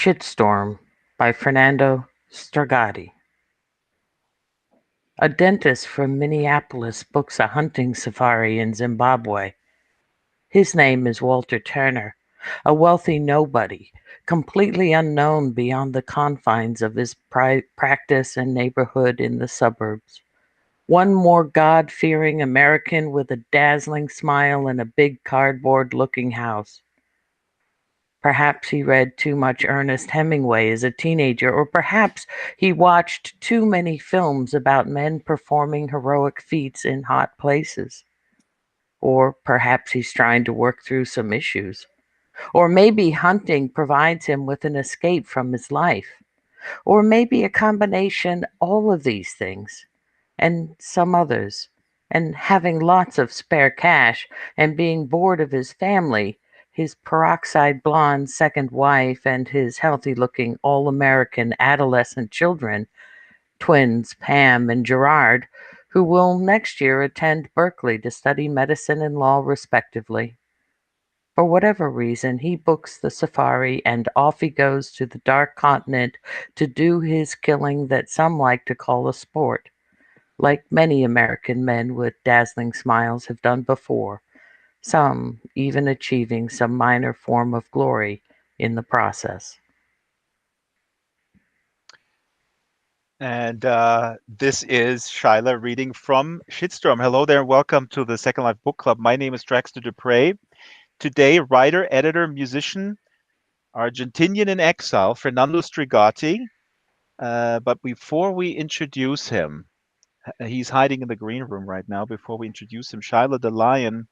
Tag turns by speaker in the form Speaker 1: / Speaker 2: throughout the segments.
Speaker 1: Shitstorm by Fernando Stragati. A dentist from Minneapolis books a hunting safari in Zimbabwe. His name is Walter Turner, a wealthy nobody, completely unknown beyond the confines of his practice and neighborhood in the suburbs. One more God-fearing American with a dazzling smile and a big cardboard-looking house. Perhaps he read too much Ernest Hemingway as a teenager, or perhaps he watched too many films about men performing heroic feats in hot places. Or perhaps he's trying to work through some issues. Or maybe hunting provides him with an escape from his life. Or maybe a combination all of these things and some others. And having lots of spare cash and being bored of his family, his peroxide blonde second wife, and his healthy looking all American adolescent children, twins Pam and Gerard, who will next year attend Berkeley to study medicine and law respectively. For whatever reason, he books the safari and off he goes to the dark continent to do his killing that some like to call a sport, like many American men with dazzling smiles have done before, some even achieving some minor form of glory in the process.
Speaker 2: And this is Shyla reading from Shitstorm. Hello there, and welcome to the Second Life Book Club. My name is Draxter Dupre. Today, writer, editor, musician, Argentinian in exile, Fernando Strigati. But before we introduce him, he's hiding in the green room right now. Before we introduce him, Shyla the Lion,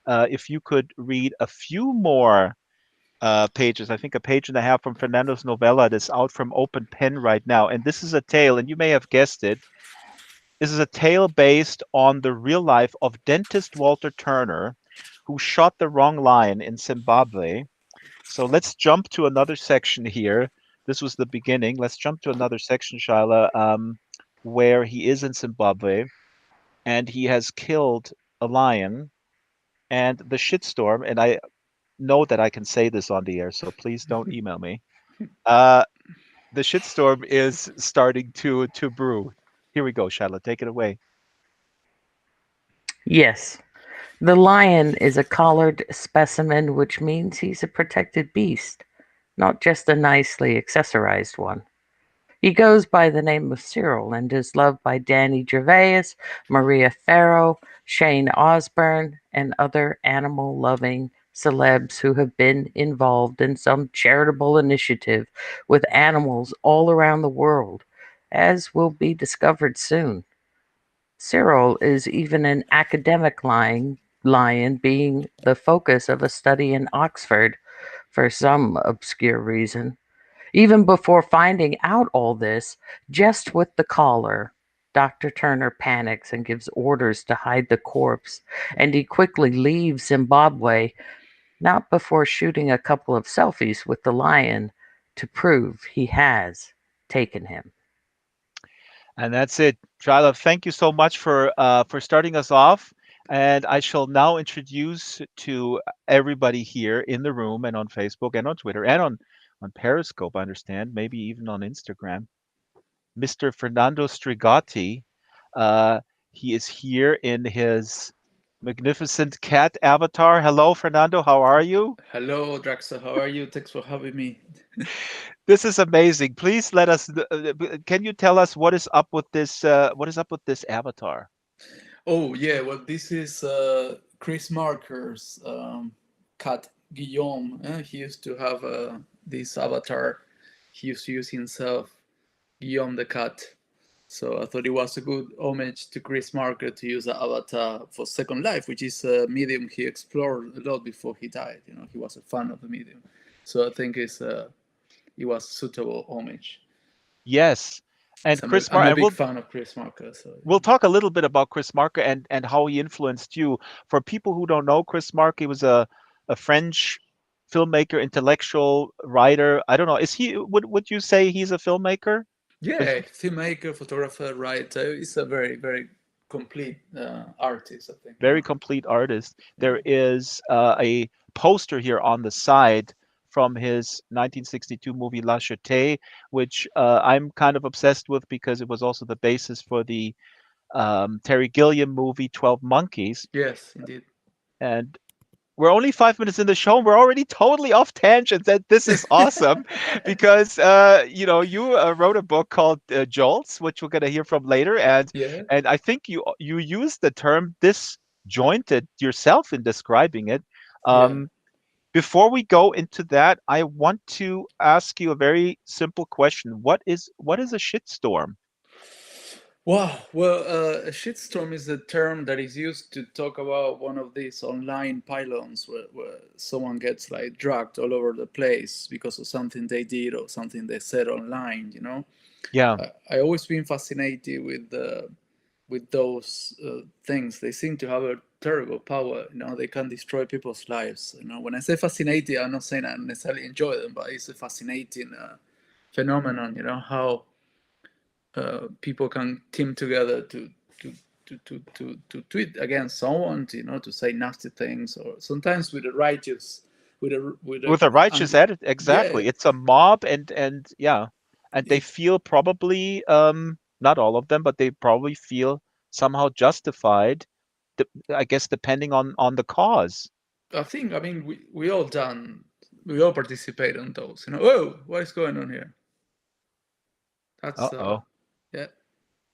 Speaker 2: if you could read a few more pages, I think a page and a half from Fernando's novella that's out from Open Pen right now. And this is a tale, and you may have guessed it. This is a tale based on the real life of dentist Walter Turner, who shot the wrong lion in Zimbabwe. So let's jump to another section here. This was the beginning. Let's jump to another section, Shyla, where he is in Zimbabwe and he has killed a lion and the shitstorm. And I know that I can say this on the air, so please don't email me. Uh, the shitstorm is starting to brew. Here we go, Shyla. Take it away.
Speaker 1: Yes, the lion is a collared specimen, which means he's a protected beast, not just a nicely accessorized one. He goes by the name of Cyril and is loved by Danny Gervais, Maria Farrow, Shane Osborne, and other animal loving celebs who have been involved in some charitable initiative with animals all around the world, as will be discovered soon. Cyril is even an academic lion, being the focus of a study in Oxford for some obscure reason. Even before finding out all this, just with the collar, Dr. Turner panics and gives orders to hide the corpse, and he quickly leaves Zimbabwe, not before shooting a couple of selfies with the lion to prove he has taken him.
Speaker 2: And that's it. Shyla, thank you so much for starting us off. And I shall now introduce to everybody here in the room and on Facebook and on Twitter and on Periscope, I understand, maybe even on Instagram, Mr. Fernando Strigati. Uh, he is here in his magnificent cat avatar. Hello, Fernando. How are you?
Speaker 3: Hello, Draxa. How are you? Thanks for having me.
Speaker 2: This is amazing. Please let us. Can you tell us what is up with this? What is up with this avatar?
Speaker 3: Oh, yeah. Well, this is Chris Marker's cat, Guillaume. He used to have this avatar. He used to use himself, Guillaume the cat. So I thought it was a good homage to Chris Marker to use the avatar for Second Life, which is a medium he explored a lot before he died. You know, he was a fan of the medium. So I think it was suitable homage.
Speaker 2: Yes, and Chris
Speaker 3: I'm
Speaker 2: Marker,
Speaker 3: a
Speaker 2: and
Speaker 3: big fan of Chris Marker. So
Speaker 2: we'll talk a little bit about Chris Marker and how he influenced you. For people who don't know, Chris Marker, he was a French filmmaker, intellectual writer. I don't know. Is he? Would you say he's a filmmaker? Is
Speaker 3: yeah, filmmaker, photographer, writer. He's a very, very complete artist, I think.
Speaker 2: very complete artist. There is a poster here on the side from his 1962 movie La Jetée, which I'm kind of obsessed with because it was also the basis for the Terry Gilliam movie 12 Monkeys.
Speaker 3: Yes, indeed.
Speaker 2: And we're only 5 minutes in the show and we're already totally off tangent. That this is awesome because you wrote a book called Jolts, which we're going to hear from later, and
Speaker 3: Yeah.
Speaker 2: I think you used the term disjointed yourself in describing it.
Speaker 3: Yeah.
Speaker 2: Before we go into that, I want to ask you a very simple question. What is a shitstorm?
Speaker 3: Wow. Well, a shitstorm is a term that is used to talk about one of these online pylons where someone gets like dragged all over the place because of something they did or something they said online.
Speaker 2: Yeah.
Speaker 3: I always been fascinated with those things. They seem to have a terrible power. They can destroy people's lives. When I say fascinated, I'm not saying I necessarily enjoy them, but it's a fascinating phenomenon. How people can team together to tweet against someone, to say nasty things, or sometimes with a righteous, with
Speaker 2: With a righteous edit,
Speaker 3: yeah,
Speaker 2: exactly. It's a mob, and yeah, and they feel probably not all of them, but they probably feel somehow justified, I guess, depending on the cause.
Speaker 3: I mean, we all participate in those. Oh, what is going on here? That's
Speaker 2: Uh-oh.
Speaker 3: yeah,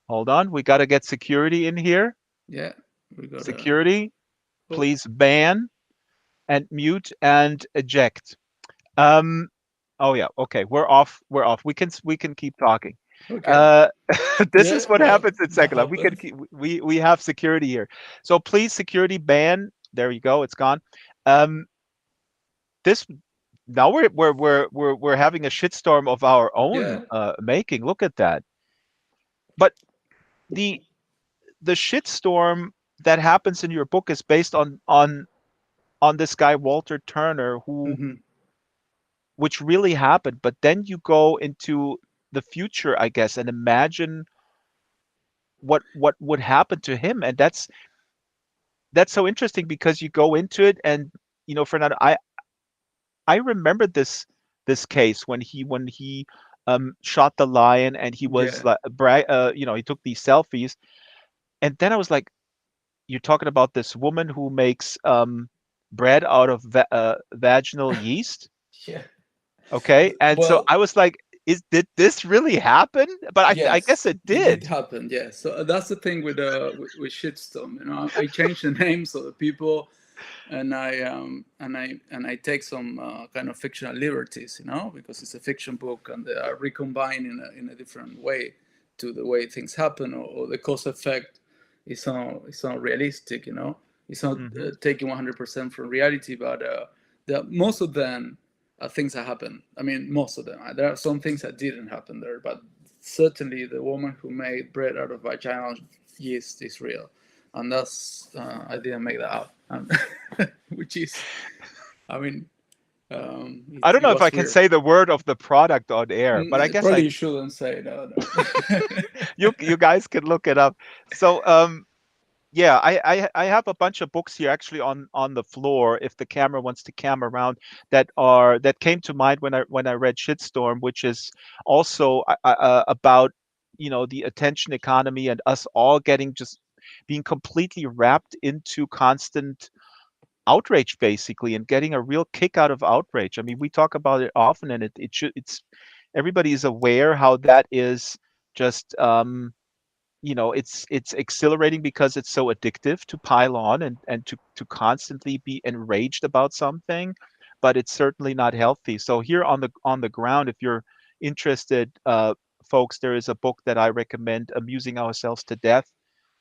Speaker 2: Hold on, we got to get security in here.
Speaker 3: yeah. We got
Speaker 2: Security,
Speaker 3: oh,
Speaker 2: please ban and mute and eject. Um, oh yeah, okay, we're off. We're off. We can keep talking.
Speaker 3: okay.
Speaker 2: Uh, this
Speaker 3: Yeah,
Speaker 2: is what
Speaker 3: well,
Speaker 2: happens in
Speaker 3: that
Speaker 2: Second Life. We can
Speaker 3: happens.
Speaker 2: keep, we have security here. So please, security ban. There you go. It's gone. Um, this now we're having a shitstorm of our own
Speaker 3: Yeah,
Speaker 2: making. Look at that. But the shitstorm that happens in your book is based on this guy Walter Turner, who
Speaker 3: hmm
Speaker 2: which really happened. But then you go into the future, I guess, and imagine what would happen to him. And that's so interesting because you go into it, and Fernando, I remember this case when he shot the lion, and he was
Speaker 3: yeah,
Speaker 2: like he took these selfies, and then I was like, you're talking about this woman who makes bread out of vaginal yeast.
Speaker 3: yeah.
Speaker 2: Okay. And so
Speaker 3: Well,
Speaker 2: I was like, did this really happen? But I guess
Speaker 3: yes,
Speaker 2: it
Speaker 3: it did
Speaker 2: did.
Speaker 3: happen. Yes, so that's the thing with shitstorm. I changed the names of the people, and I take some kind of fictional liberties. Because it's a fiction book, and they are recombined in a different way to the way things happen, or the cause effect is not realistic. It's not
Speaker 2: Hmm.
Speaker 3: taking 100% from reality, but most of them things that happen. I mean, most of them. There are some things that didn't happen there, but certainly the woman who made bread out of vaginal yeast is real, and that's I didn't make that up, which is, I mean,
Speaker 2: I don't
Speaker 3: it
Speaker 2: know if I
Speaker 3: was
Speaker 2: can
Speaker 3: weird.
Speaker 2: say the word of the product on air, but I guess
Speaker 3: Probably you shouldn't say no.
Speaker 2: you guys can look it up. So yeah, I have a bunch of books here actually on the floor if the camera wants to cam around that came to mind when I read Shitstorm, which is also about the attention economy and us all just being completely wrapped into constant outrage basically, and getting a real kick out of outrage. I mean, we talk about it often, and it's everybody is aware how that is just it's exhilarating because it's so addictive to pile on and to constantly be enraged about something, but it's certainly not healthy. So here on the ground, if you're interested, folks, there is a book that I recommend, Amusing Ourselves to Death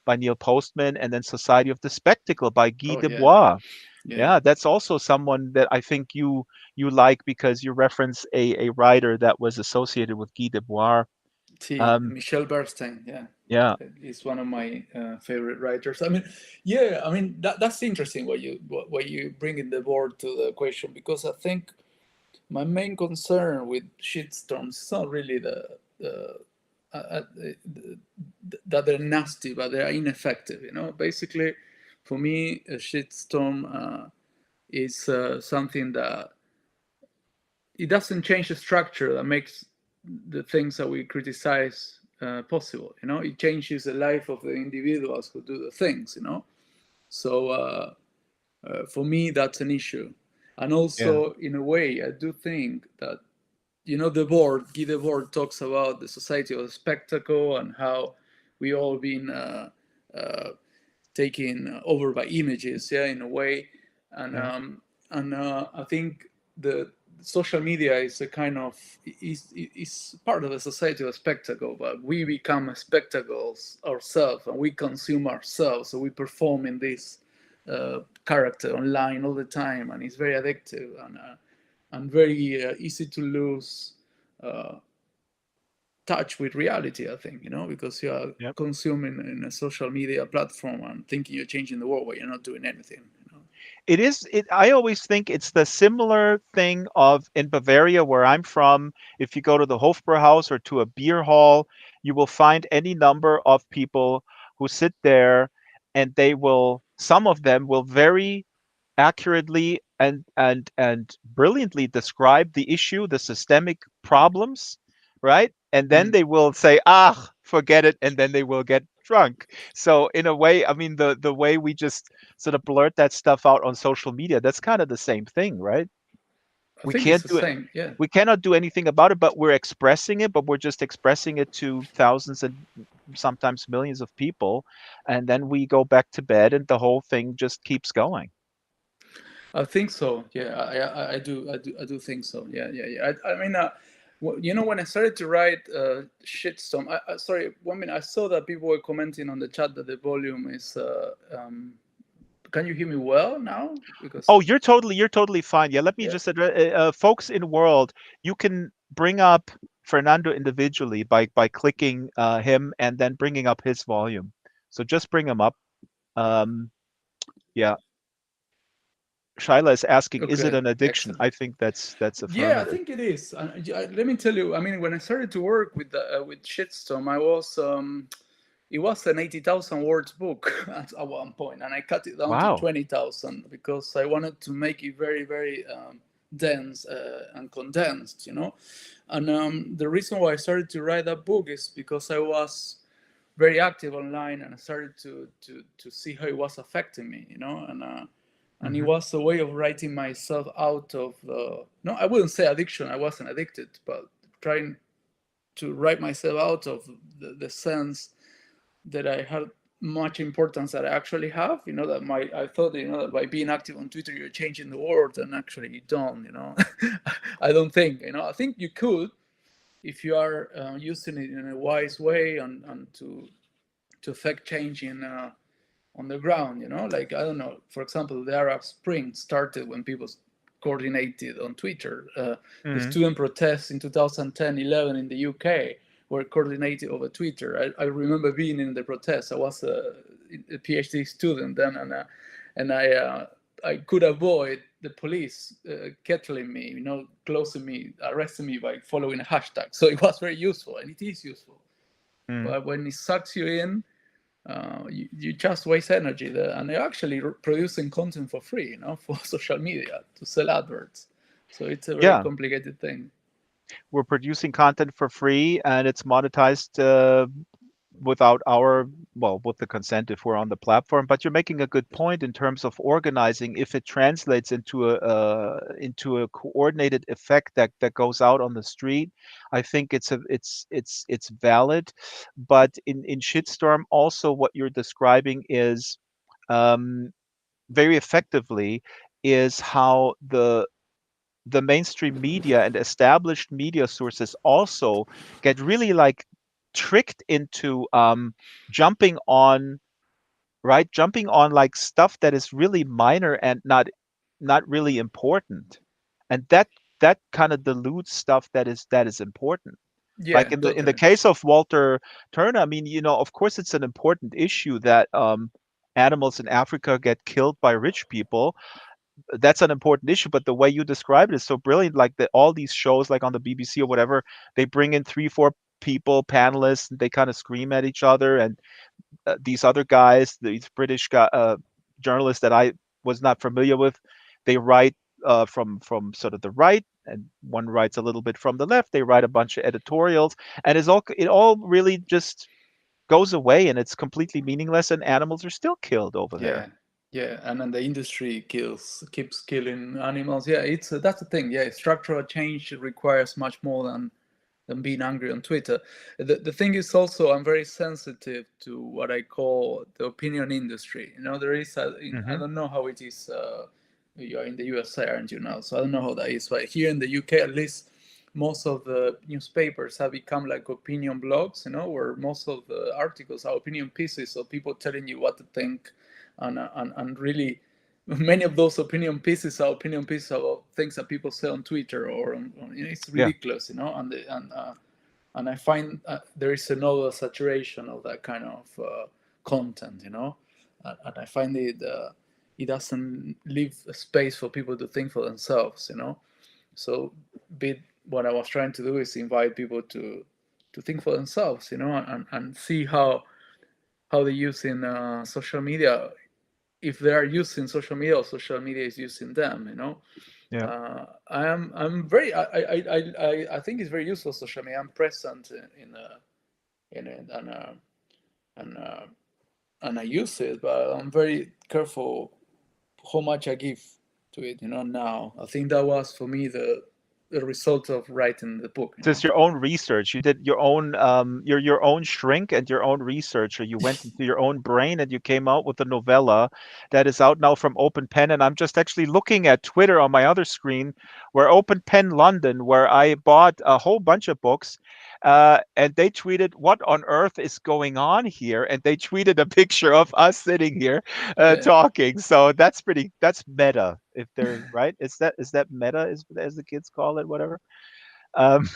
Speaker 2: by Neil Postman, and then Society of the Spectacle by Guy
Speaker 3: Oh yeah,
Speaker 2: Debord.
Speaker 3: yeah.
Speaker 2: Yeah, that's also someone that I think you like because you reference a writer that was associated with Guy Debord.
Speaker 3: See,
Speaker 2: Um,
Speaker 3: Michel Bernstein, yeah,
Speaker 2: yeah.
Speaker 3: he's one of my favorite writers. I mean, yeah, I mean that's interesting what you bring in the board to the question, because I think my main concern with shitstorms is not really that they're nasty, but they're ineffective. Basically, for me, a shitstorm is something that it doesn't change the structure that makes the things that we criticize possible. It changes the life of the individuals who do the things. So for me, that's an issue. And also, in a way, I do think that Guy Debord talks about the society of spectacle and how we all been taken over by images, in a way. And I think the social media is a kind of is part of the society of spectacle, but we become spectacles ourselves and we consume ourselves. So we perform in this character online all the time, and it's very addictive and very easy to lose touch with reality, I think, because you are consuming in a social media platform and thinking you're changing the world, but you're not doing anything.
Speaker 2: It is. I always think it's the similar thing of in Bavaria, where I'm from. If you go to the Hofbrauhaus or to a beer hall, you will find any number of people who sit there, and some of them will very accurately and brilliantly describe the issue, the systemic problems, right? And then they will say, forget it, and then they will get drunk. So in a way, I mean, the way we just sort of blurt that stuff out on social media, that's kind of the same thing, right?
Speaker 3: I think it's the same, yeah.
Speaker 2: We cannot do anything about it, but we're expressing it, but we're just expressing it to thousands and sometimes millions of people, and then we go back to bed and the whole thing just keeps going.
Speaker 3: I think so. Yeah, I do think so. Yeah. I mean, when I started to write Shitstorm, sorry, 1 minute. I saw that people were commenting on the chat that the volume is. Can you hear me well now? Because
Speaker 2: you're totally fine. Yeah, let me just address folks in world. You can bring up Fernando individually by clicking him and then bringing up his volume. So just bring him up. Yeah. Shaila is asking, is it an addiction?
Speaker 3: Excellent.
Speaker 2: I think that's affirmative.
Speaker 3: Yeah, I think it is. Let me tell you. I mean, when I started to work with Shitstorm, I was it was an 80,000 words book at one point, and I cut it down to 20,000 because I wanted to make it very, very dense and condensed, And the reason why I started to write that book is because I was very active online, and I started to see how it was affecting me, and it was a way of writing myself out of I wouldn't say addiction. I wasn't addicted, but trying to write myself out of the sense that I had much importance that I actually have. That I thought, that by being active on Twitter, you're changing the world, and actually you don't. I don't think. I think you could, if you are using it in a wise way and to affect change on the ground, like, I don't know, for example, the Arab Spring started when people coordinated on Twitter. The student protests in 2010-11 in the UK were coordinated over Twitter. I remember being in the protests. I was a PhD student then, and I could avoid the police kettling me, closing me, arresting me by following a hashtag. So it was very useful, and it is useful. But when it sucks you in, you just waste energy there, and they're actually producing content for free, for social media to sell adverts. So it's a very complicated thing.
Speaker 2: We're producing content for free, and it's monetized with the consent if we're on the platform. But you're making a good point in terms of organizing. If it translates into a coordinated effect that goes out on the street, I think it's valid. But in Shitstorm, also what you're describing is very effectively is how the mainstream media and established media sources also get really like tricked into jumping on like stuff that is really minor and not really important, and that kind of dilutes stuff that is important. Like in the case of Walter Turner, I mean, of course it's an important issue that animals in Africa get killed by rich people. That's an important issue, but the way you describe it is so brilliant. Like all these shows, like on the BBC or whatever, they bring in 3-4 people, panelists, and they kind of scream at each other. And these other guys, these British journalists that I was not familiar with, they write from sort of the right and one writes a little bit from the left. They write a bunch of editorials, and it all really just goes away, and it's completely meaningless. And animals are still killed over there.
Speaker 3: Yeah, and then the industry keeps killing animals. Yeah, it's that's the thing. Yeah, structural change requires much more than being angry on Twitter. The thing is also I'm very sensitive to what I call the opinion industry. You know, there is I don't know how it is. You are in the USA, aren't you now? So I don't know how that is. But here in the UK, at least, most of the newspapers have become like opinion blogs. You know, where most of the articles are opinion pieces of people telling you what to think, and really many of those opinion pieces are opinion pieces about things that people say on Twitter or it's ridiculous, you know. And I find there is another saturation of that kind of content, you know, and I find it doesn't leave a space for people to think for themselves, you know. So, what I was trying to do is invite people to think for themselves, you know, and see how they're using social media, if they are using social media or social media is using them, you know.
Speaker 2: Yeah.
Speaker 3: I'm very I think it's very useful, social media. I'm present in it, and I use it, but I'm very careful how much I give to it, you know. Now I think that was for me the result of writing the book, you know.
Speaker 2: Just your own research. You did your own you're your own shrink and your own researcher. You went into your own brain and you came out with a novella that is out now from Open Pen. And I'm just actually looking at Twitter on my other screen, where Open Pen London, where I bought a whole bunch of books, and they tweeted, "What on earth is going on here?" And they tweeted a picture of us sitting here talking. So that's meta, if they're right. Is that meta, as the kids call it, whatever. Um,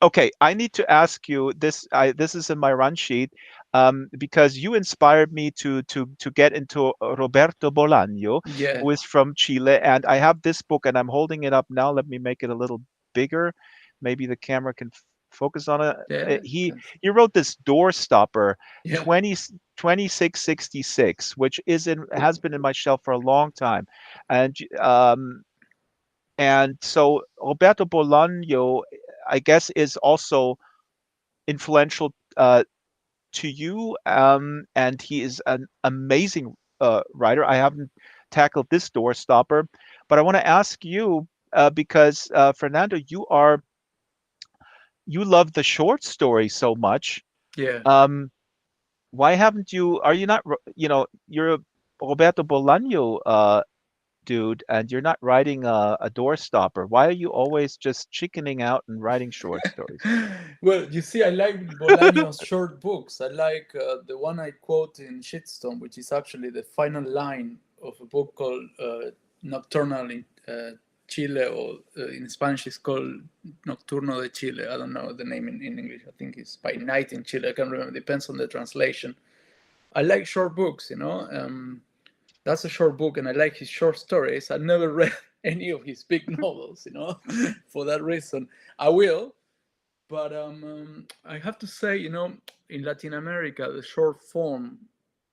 Speaker 2: okay, I need to ask you this. This is in my run sheet, because you inspired me to get into Roberto Bolaño,
Speaker 3: Yeah,
Speaker 2: who is from Chile, and I have this book, and I'm holding it up now. Let me make it a little bigger. Maybe the camera can focus on it.
Speaker 3: yeah,
Speaker 2: He wrote this Door Stopper,
Speaker 3: yeah.
Speaker 2: 2666, which has been in my shelf for a long time, and so Roberto Bolaño, I guess, is also influential to you, and he is an amazing writer. I haven't tackled this Door Stopper, but I want to ask you, because Fernando, you love the short story so much.
Speaker 3: Yeah.
Speaker 2: Why haven't you? Are you not? You're a Roberto Bolaño dude, and you're not writing a Door Stopper. Why are you always just chickening out and writing short stories?
Speaker 3: Well, you see, I like Bolaño's short books. I like the one I quote in Shitstorm, which is actually the final line of a book called Nocturnal in Chile, or in Spanish it's called Nocturno de Chile. I don't know the name in English. I think it's By Night in Chile. I can't remember. Depends on the translation. I like short books, you know. That's a short book, and I like his short stories. I never read any of his big novels, you know. For that reason, I will. But I have to say, you know, in Latin America, the short form,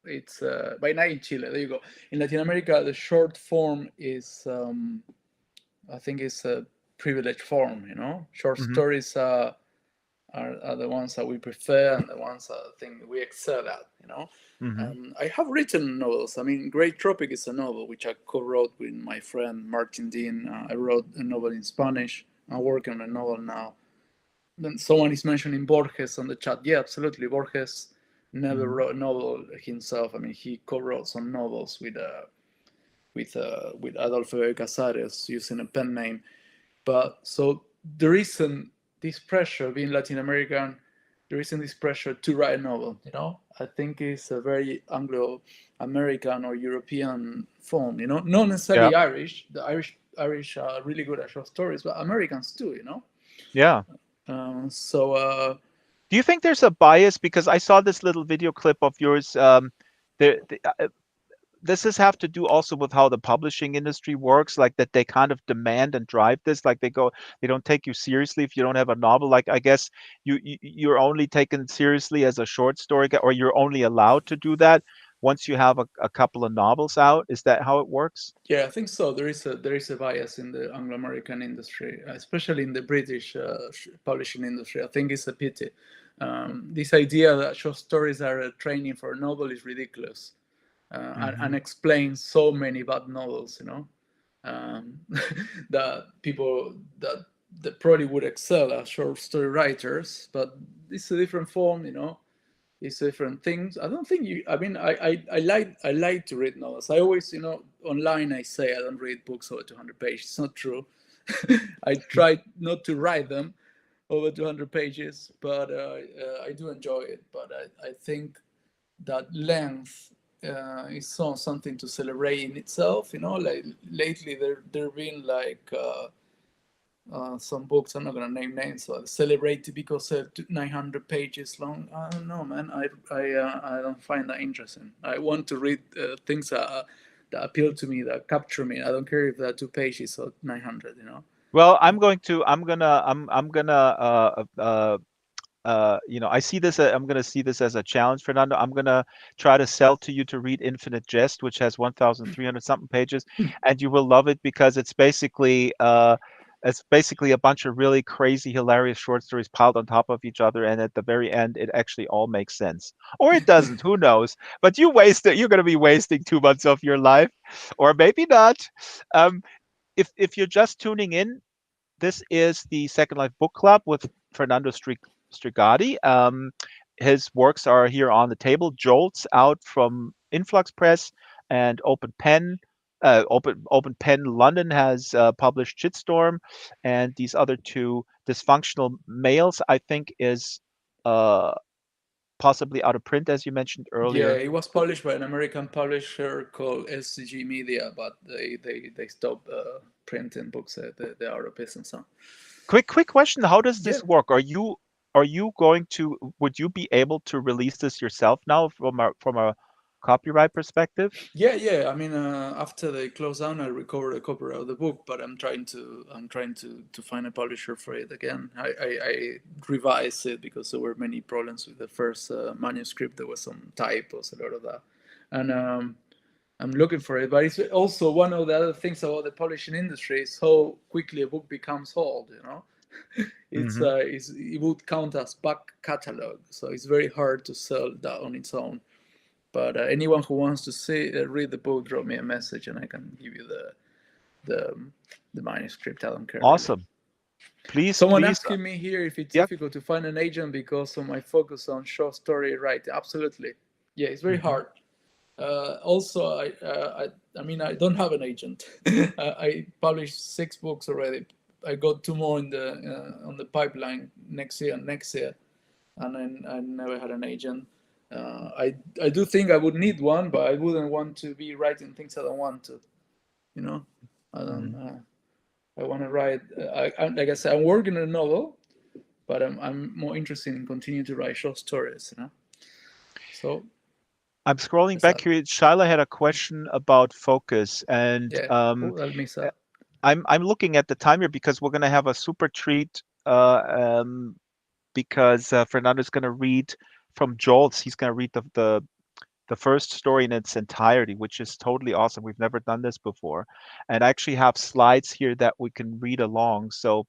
Speaker 3: it's By Night in Chile. There you go. In Latin America, the short form is, I think, it's a privileged form. You know, short stories are the ones that we prefer and the ones that I think we excel at. You know. I have written novels. I mean, Great Tropic is a novel which I co-wrote with my friend Martin Dean. I wrote a novel in Spanish. I'm working on a novel now. Then someone is mentioning Borges on the chat. Yeah, absolutely. Borges never wrote a novel himself. I mean, he co-wrote some novels with Adolfo Casares using a pen name. But so there isn't this pressure, being Latin American, there isn't this pressure to write a novel, you know. I think it's a very Anglo-American or European form, you know. Not necessarily Irish. The Irish are really good at short stories, but Americans too, you know.
Speaker 2: Yeah. Do you think there's a bias? Because I saw this little video clip of yours. Does this have to do also with how the publishing industry works, like that they kind of demand and drive this, like they don't take you seriously if you don't have a novel? Like, I guess you're only taken seriously as a short story, or you're only allowed to do that once you have a couple of novels out? Is that how it works?
Speaker 3: Yeah, I think so. There is a bias in the Anglo-American industry, especially in the British publishing industry. I think it's a pity. This idea that short stories are a training for a novel is ridiculous, and explains so many bad novels. You know, that people that probably would excel as short story writers, but it's a different form. You know, it's different things. I don't think you. I mean, I like to read novels. I always, you know, online I say I don't read books over 200 pages. It's not true. I try not to write them over 200 pages, but I do enjoy it. But I think that length is something to celebrate in itself. You know, like lately there been like. Some books, I'm not gonna name names, but celebrated because 900 pages long. I don't know, man. I don't find that interesting. I want to read things that appeal to me, that capture me. I don't care if they're 2 pages or 900. You know.
Speaker 2: Well, I'm gonna I see this. I'm going to see this as a challenge, Fernando. I'm going to try to sell to you to read Infinite Jest, which has 1,300 something pages, and you will love it because it's basically a bunch of really crazy, hilarious short stories piled on top of each other, and at the very end, it actually all makes sense, or it doesn't. Who knows? But you're going to be wasting 2 months of your life, or maybe not. If you're just tuning in, this is the Second Life Book Club with Fernando Strigati. His works are here on the table. Jolts out from Influx Press and Open Pen. Open Pen London has published Shitstorm, and these other two, Dysfunctional Males, I think is possibly out of print, as you mentioned
Speaker 3: Yeah,
Speaker 2: earlier.
Speaker 3: it was published by an American publisher called LCG Media, but they stopped printing books. They are out of business. Huh?
Speaker 2: Quick question: how does this
Speaker 3: Yeah.
Speaker 2: work? Would you be able to release this yourself now from a copyright perspective?
Speaker 3: Yeah. I mean, after they closed down, I recovered a copy of the book, but I'm trying to find a publisher for it again. I revised it because there were many problems with the first manuscript. There was some typos, a lot of that, and I'm looking for it. But it's also one of the other things about the publishing industry is how quickly a book becomes old. You know, it would count as back catalog, so it's very hard to sell that on its own. But anyone who wants to read the book, drop me a message and I can give you the manuscript. I don't care.
Speaker 2: Awesome. Please,
Speaker 3: Someone
Speaker 2: please.
Speaker 3: asking me here if it's
Speaker 2: Yeah.
Speaker 3: difficult to find an agent because of my focus on short story writing. Absolutely. Yeah, it's very hard. Also, I mean, I don't have an agent. I published 6 books already. I got 2 more in the on the pipeline next year, and then I never had an agent. I do think I would need one, but I wouldn't want to be writing things I don't want to. You know, I don't. I want to write. Like I said, I'm working on a novel, but I'm more interested in continuing to write short stories. You know, so
Speaker 2: I'm scrolling back here. Shyla had a question about focus, and
Speaker 3: yeah, I'll miss that.
Speaker 2: I'm looking at the time here because we're going to have a super treat because Fernando's going to read from Jolts. He's going to read the first story in its entirety, which is totally awesome. We've never done this before, and I actually have slides here that we can read along. So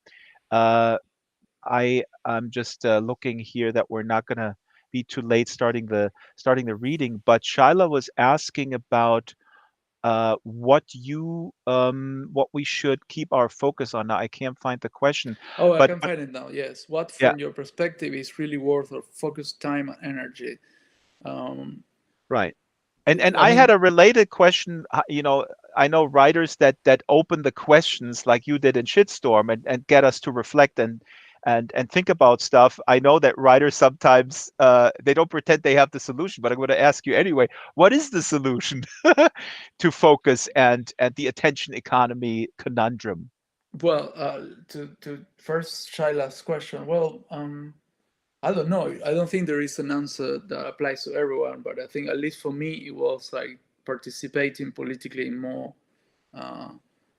Speaker 2: I'm just looking here that we're not going to be too late starting the reading. But Shyla was asking about what we should keep our focus on. Now I can't find the question.
Speaker 3: Oh, I
Speaker 2: but,
Speaker 3: can find it now. Yes, what
Speaker 2: yeah.
Speaker 3: from your perspective is really worth of focus, time, and energy?
Speaker 2: Right. And I had a related question. You know, I know writers that open the questions like you did in Shitstorm and get us to reflect and think about stuff. I know that writers sometimes they don't pretend they have the solution, but I'm going to ask you anyway. What is the solution to focus and the attention economy conundrum?
Speaker 3: Well, to first Shaila's question. Well, I don't know. I don't think there is an answer that applies to everyone, but I think at least for me, it was like participating politically in more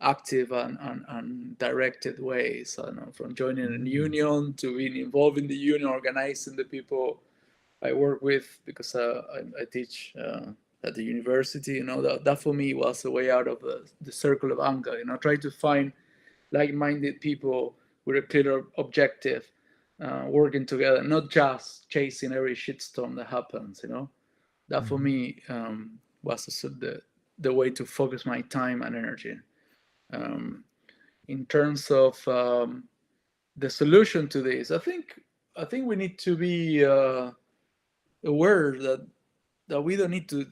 Speaker 3: active and directed ways. I don't know, from joining a union to being involved in the union, organizing the people I work with, because I teach at the university. That for me was a way out of the circle of anger. Try to find like-minded people with a clear objective, working together, not just chasing every shitstorm that happens. That for me was the way to focus my time and energy. In terms of the solution to this, I think we need to be aware that we don't need to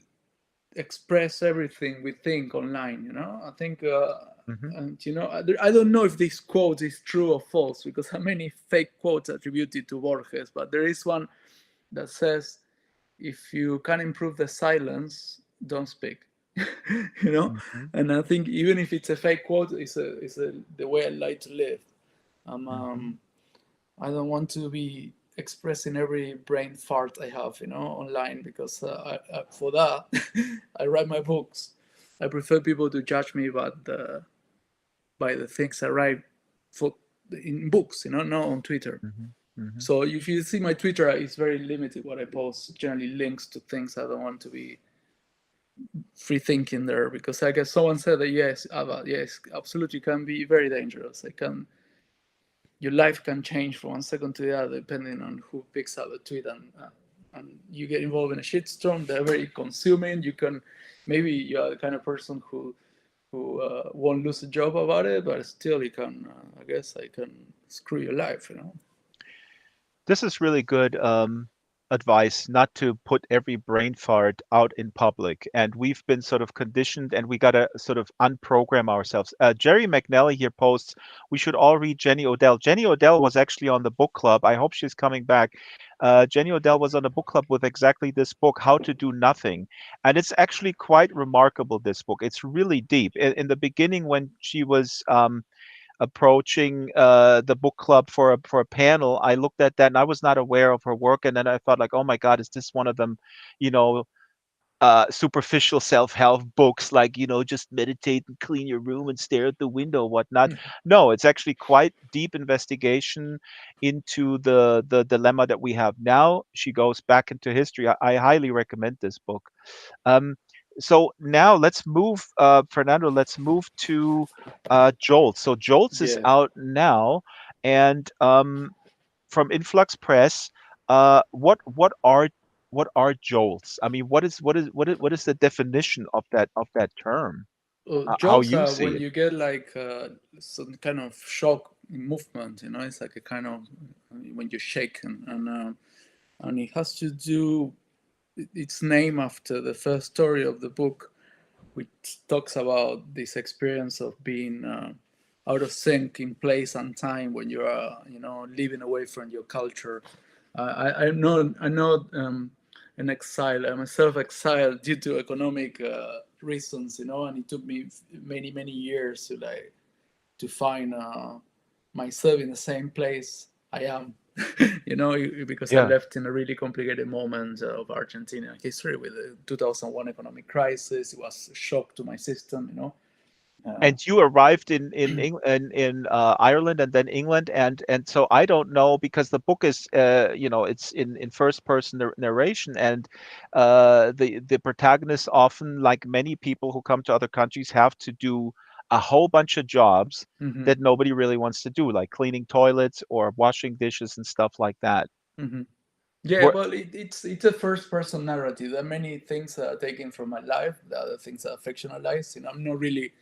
Speaker 3: express everything we think online. I think and I don't know if this quote is true or false, because there are many fake quotes attributed to Borges, but there is one that says, if you can improve the silence, don't speak. And I think even if it's a fake quote, it's the way I like to live. I don't want to be expressing every brain fart I have, online, because for that I write my books. I prefer people to judge me by the things I write in books, not on Twitter. So if you see my Twitter, it's very limited what I post. Generally links to things I don't want to be free thinking there, because I guess someone said that yes, absolutely can be very dangerous. Your life can change from one second to the other depending on who picks up a tweet, and you get involved in a shitstorm. They're very consuming. Maybe you're the kind of person who won't lose a job about it, but still you can, I guess, I can screw your life.
Speaker 2: This is really good advice, not to put every brain fart out in public. And we've been sort of conditioned, and we got to sort of unprogram ourselves. Jerry McNally here posts, we should all read Jenny Odell. Jenny Odell was actually on the book club. I hope she's coming back. Jenny Odell was on the book club with exactly this book, How to Do Nothing. And it's actually quite remarkable, this book. It's really deep. In the beginning, when she was approaching the book club for a panel, I looked at that and I was not aware of her work, and then I thought, like, oh my God, is this one of them, superficial self-help books, like, just meditate and clean your room and stare at the window, whatnot? No, it's actually quite deep investigation into the dilemma that we have now. She goes back into history. I highly recommend this book. So now let's move, Fernando, let's move to Jolts. So Jolts is out now, and from Influx Press. What are Jolts? I mean, what is the definition of that term? How
Speaker 3: Jolts
Speaker 2: you
Speaker 3: are
Speaker 2: see
Speaker 3: when
Speaker 2: it?
Speaker 3: you get like some kind of shock in movement. It's like a kind of when you shake, and it has to do. It's named after the first story of the book, which talks about this experience of being out of sync in place and time when you are, living away from your culture. I'm not an exile. I'm a self-exile due to economic reasons, and it took me many years to find myself in the same place I am. Because I left in a really complicated moment of Argentina history with the 2001 economic crisis. It was a shock to my system.
Speaker 2: And you arrived in Ireland and then England, and so I don't know, because the book is it's in first person narration, and the protagonists often, like many people who come to other countries, have to do a whole bunch of jobs that nobody really wants to do, like cleaning toilets or washing dishes and stuff like that.
Speaker 3: Yeah, well, it's a first person narrative. There are many things that are taken from my life. The other things are fictionalized. I'm not really,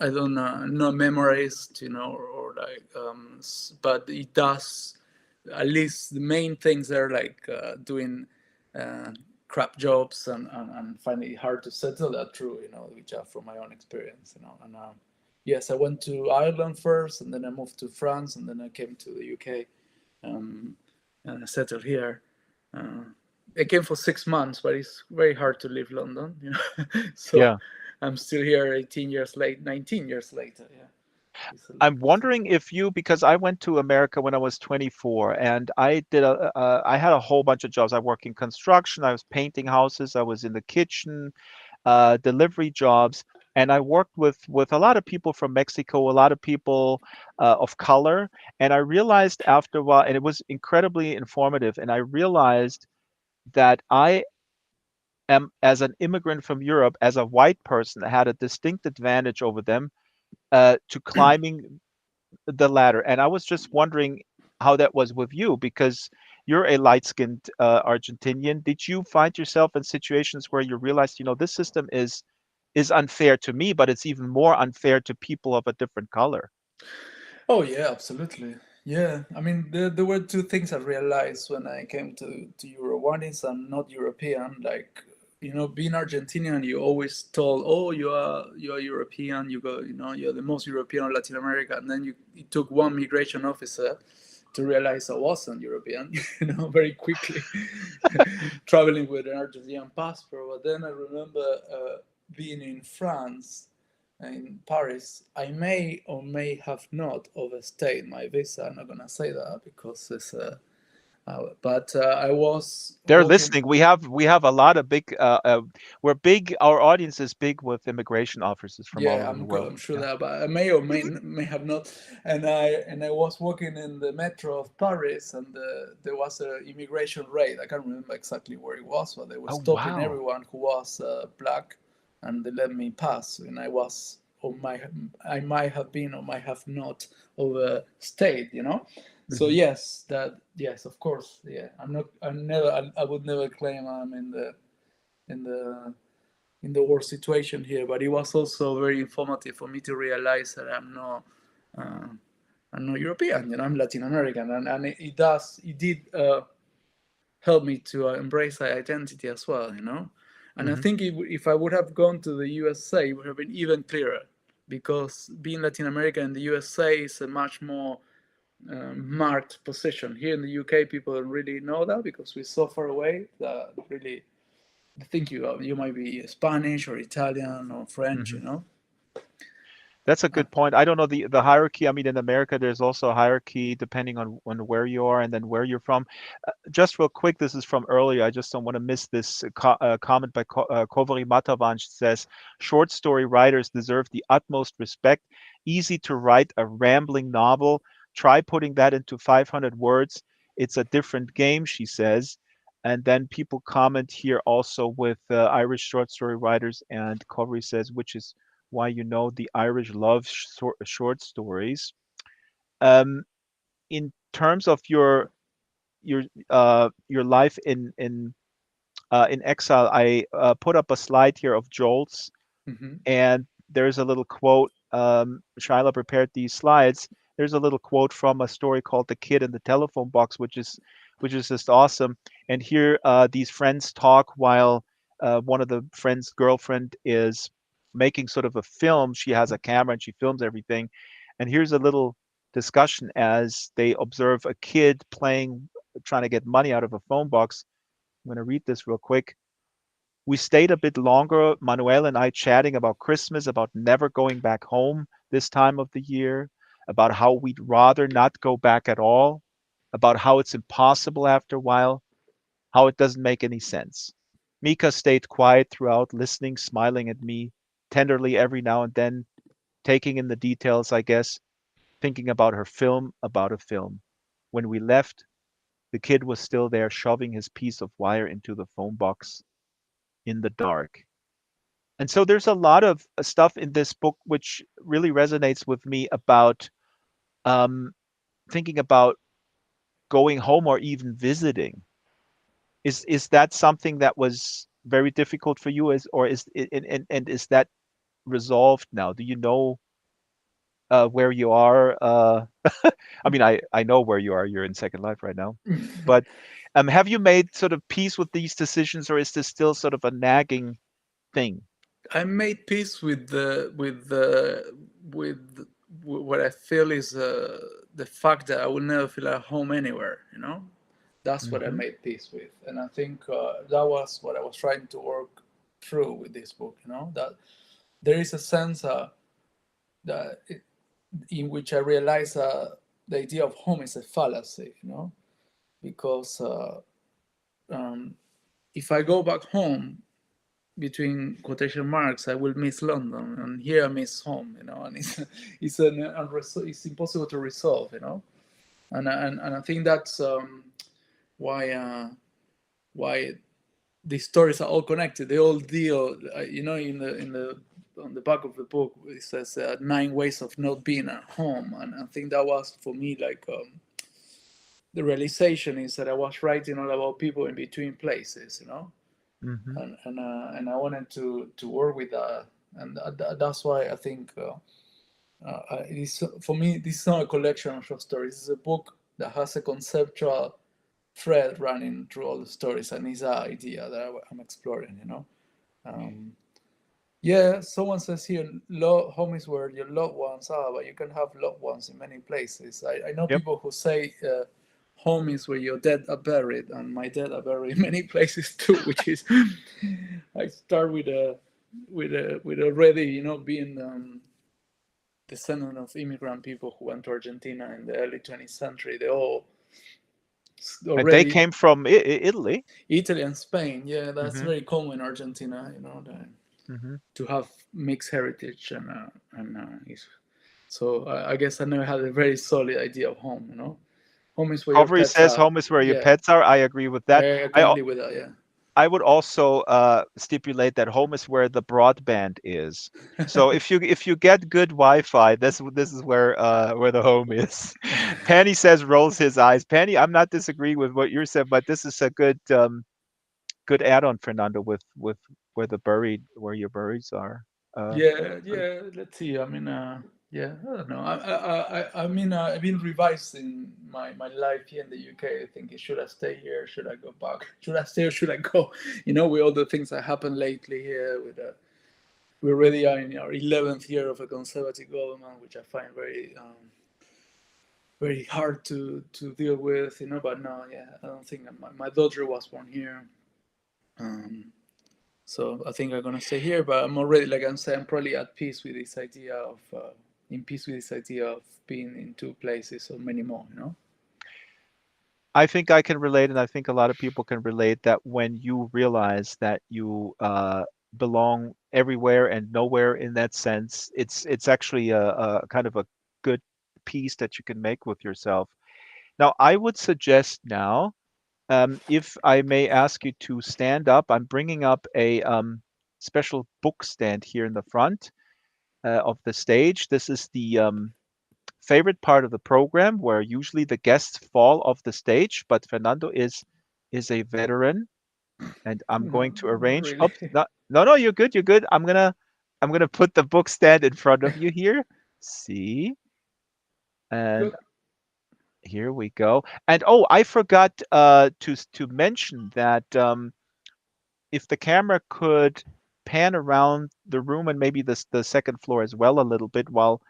Speaker 3: I don't not memorized, or like, but it does, at least the main things are like doing crap jobs and finding it hard to settle. That true, which are from my own experience, and yes, I went to Ireland first, and then I moved to France, and then I came to the UK, and I settled here. I came for 6 months, but it's very hard to leave London, so
Speaker 2: Yeah.
Speaker 3: I'm still here 19 years later. Yeah.
Speaker 2: I'm wondering if because I went to America when I was 24, and I had a whole bunch of jobs. I worked in construction, I was painting houses, I was in the kitchen, delivery jobs, and I worked with a lot of people from Mexico, a lot of people of color, and I realized after a while, and it was incredibly informative, and I realized that as an immigrant from Europe, as a white person, had a distinct advantage over them to climbing the ladder. And I was just wondering how that was with you, because you're a light-skinned Argentinian. Did you find yourself in situations where you realized, this system is unfair to me, but it's even more unfair to people of a different color?
Speaker 3: Oh yeah, absolutely. Yeah, I mean, there were two things I realized when I came to Europe. One is I'm not European. Like, being Argentinian, you always told, oh, you are European. You go, you're the most European of Latin America. And then it took one migration officer to realize I wasn't European. Very quickly, traveling with an Argentinian passport. But then I remember being in France, in Paris. I may or may have not overstayed my visa. I'm not gonna say that because it's but I was
Speaker 2: They're
Speaker 3: walking.
Speaker 2: listening. We have a lot of big. We're big. Our audience is big with immigration officers from all
Speaker 3: Yeah,
Speaker 2: over the world.
Speaker 3: I'm sure
Speaker 2: Yeah.
Speaker 3: that, but I may or may have not. And I was walking in the metro of Paris, and there was an immigration raid. I can't remember exactly where it was, but they were
Speaker 2: Oh
Speaker 3: stopping
Speaker 2: wow.
Speaker 3: everyone who was black, and they let me pass. And I might have been or might have not overstayed. So
Speaker 2: Mhm.
Speaker 3: yes, of course, yeah. I would never claim I'm in the in the worst situation here, but it was also very informative for me to realize that uh, I'm not European, I'm Latin American, and it did help me to embrace that identity as well. And I
Speaker 2: Mhm.
Speaker 3: think if I would have gone to the USA, it would have been even clearer, because being Latin American in the USA is a much more marked position. Here in the UK, people don't really know that because we're so far away that really think you might be Spanish or Italian or French.
Speaker 2: Mhm. That's a
Speaker 3: Uh,
Speaker 2: good point. I don't know the hierarchy. I mean, in America, there's also a hierarchy depending on where you are and then where you're from. Just real quick, this is from earlier. I just don't want to miss this comment by Kovary Matavan. She says, short story writers deserve the utmost respect. Easy to write a rambling novel. Try putting that into 500 words. It's a different game, she says. And then people comment here also with Irish short story writers, and Kovary says, which is why the Irish love short stories. Um, in terms of your life in exile, I put up a slide here of Joel's,
Speaker 3: mhm.
Speaker 2: and there's a little quote. Shyla prepared these slides. There's a little quote from a story called "The Kid in the Telephone Box," which is just awesome. And here, these friends talk while one of the friends' girlfriend is making sort of a film. She has a camera and she films everything. And here's a little discussion as they observe a kid playing, trying to get money out of a phone box. I'm going to read this real quick. We stayed a bit longer, Manuel and I chatting about Christmas, about never going back home this time of the year, about how we'd rather not go back at all, about how it's impossible after a while, how it doesn't make any sense. Mika stayed quiet throughout, listening, smiling at me tenderly every now and then, taking in the details, I guess, thinking about her film about a film. When we left, the kid was still there, shoving his piece of wire into the phone box in the dark. And so there's a lot of stuff in this book which really resonates with me about um, thinking about going home or even visiting. Is that something that was very difficult for you, is or is it, and is that resolved now? Do you know where you are? I mean, I know where you are. You're in Second Life right now, but have you made sort of peace with these decisions, or is this still sort of a nagging thing?
Speaker 3: I made peace with what I feel is the fact that I will never feel at home anywhere. That's what I
Speaker 2: Hmm.
Speaker 3: made peace with, and I think that was what I was trying to work through with this book. That there is a sense in which I realize the idea of home is a fallacy. Because um, if I go back home, between quotation marks, I will miss London, and here I miss home. And it's impossible to resolve. And I think that's why why these stories are all connected. They all deal, on the back of the book it says 9 ways of not being at home, and I think that was for me like the realization is that I was writing all about people in between places,
Speaker 2: Mhm.
Speaker 3: and I wanted to work with that, and that's why I think for me this is not a collection of short stories. It's a book that has a conceptual thread running through all the stories, and it's an idea that I'm exploring. Yeah, someone says here, home is where your loved ones are, but you can have loved ones in many places. I know
Speaker 2: Yep.
Speaker 3: people who say home is where your dead are buried, and my dead are buried in many places too. Which is, I start with already being descendant of immigrant people who went to Argentina in the early 20th century. They all
Speaker 2: And they
Speaker 3: already
Speaker 2: came from Italy.
Speaker 3: Italy and Spain. Yeah, that's
Speaker 2: Mhm.
Speaker 3: very common in Argentina.
Speaker 2: Mhm.
Speaker 3: To have mixed heritage so I guess I never had a very solid idea of home. Home is where your
Speaker 2: Covery
Speaker 3: pets
Speaker 2: says
Speaker 3: are.
Speaker 2: home is where your
Speaker 3: Yeah,
Speaker 2: pets are. I agree with that.
Speaker 3: I
Speaker 2: I
Speaker 3: can
Speaker 2: al-
Speaker 3: live with that. Yeah.
Speaker 2: I would also stipulate that home is where the broadband is. So if you get good Wi-Fi, this is where the home is. Penny says rolls his eyes. Penny, I'm not disagreeing with what you're saying, but this is a good add-on, Fernando, with where your burieds are. Uh,
Speaker 3: Yeah. Let's see. I mean, yeah, I don't know. I mean, I've been revising my life here in the UK. Thinking, should I stay here? Should I go back? Should I stay or should I go? With all the things that happened lately here. We already are in our 11th year of a conservative government, which I find very hard to deal with. But no, yeah, I don't think my daughter was born here. So I think I'm gonna stay here, but I'm already, like I'm saying, I'm probably at peace with this idea of, in peace with this idea of being in two places or many more.
Speaker 2: I think I can relate, and I think a lot of people can relate that when you realize that you belong everywhere and nowhere in that sense, it's actually a kind of a good peace that you can make with yourself. Now, I would suggest now, if I may ask you to stand up, I'm bringing up a special book stand here in the front of the stage. This is the favorite part of the program where usually the guests fall off the stage, but Fernando is a veteran, and I'm
Speaker 3: No,
Speaker 2: going to
Speaker 3: not
Speaker 2: arrange.
Speaker 3: really.
Speaker 2: Oops, no, you're good, you're good. I'm gonna put the book stand in front of you here. See, and
Speaker 3: Good.
Speaker 2: here we go. And oh, I forgot to mention that if the camera could pan around the room and maybe the second floor as well a little bit while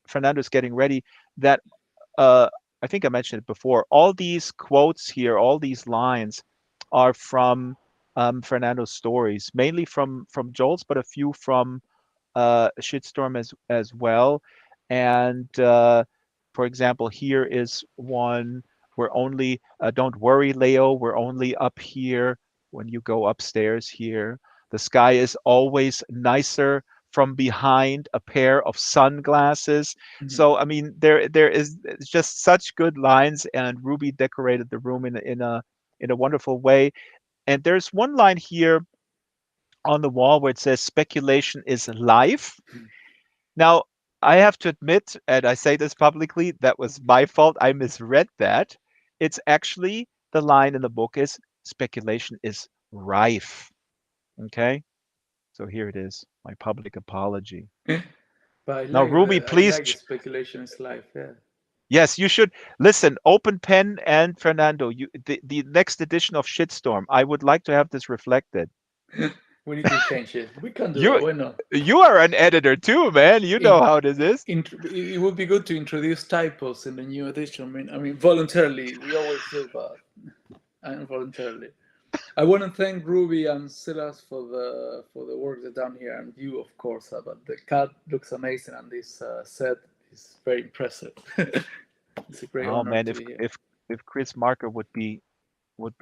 Speaker 2: Fernando's getting ready, that uh, I think I mentioned it before. All these quotes here, all these lines, are from Fernando's stories, mainly from Joel's, but a few from Shitstorm as well. And for example, here is one. We're only don't worry, Leo. We're only up here when you go upstairs here. The sky is always nicer from behind a pair of sunglasses.
Speaker 3: Mhm.
Speaker 2: So I mean, there is it's just such good lines, and Ruby decorated the room in a wonderful way. And there's one line here on the wall where it says speculation is life. Now, I have to admit, and I say this publicly, that was my fault. I misread that. It's actually the line in the book is speculation is rife. Okay? So here it is, my public apology.
Speaker 3: But
Speaker 2: Now, Ruby,
Speaker 3: I
Speaker 2: please.
Speaker 3: like the speculation is life. Yeah.
Speaker 2: Yes, you should listen. Open Pen and Fernando, the next edition of Shitstorm. I would like to have this reflected.
Speaker 3: We need to change it. We can do that.
Speaker 2: You
Speaker 3: Why not?
Speaker 2: you are an editor too, man. You know
Speaker 3: In,
Speaker 2: how this is.
Speaker 3: it would be good to introduce typos in the new edition. I mean, voluntarily. We always do, but involuntarily. I want to thank Ruby and Silas for the work they've done here, and you, of course. But the cat looks amazing, and this set is very impressive. It's a great
Speaker 2: Oh
Speaker 3: honor
Speaker 2: man,
Speaker 3: to be here.
Speaker 2: if Chris Marker would be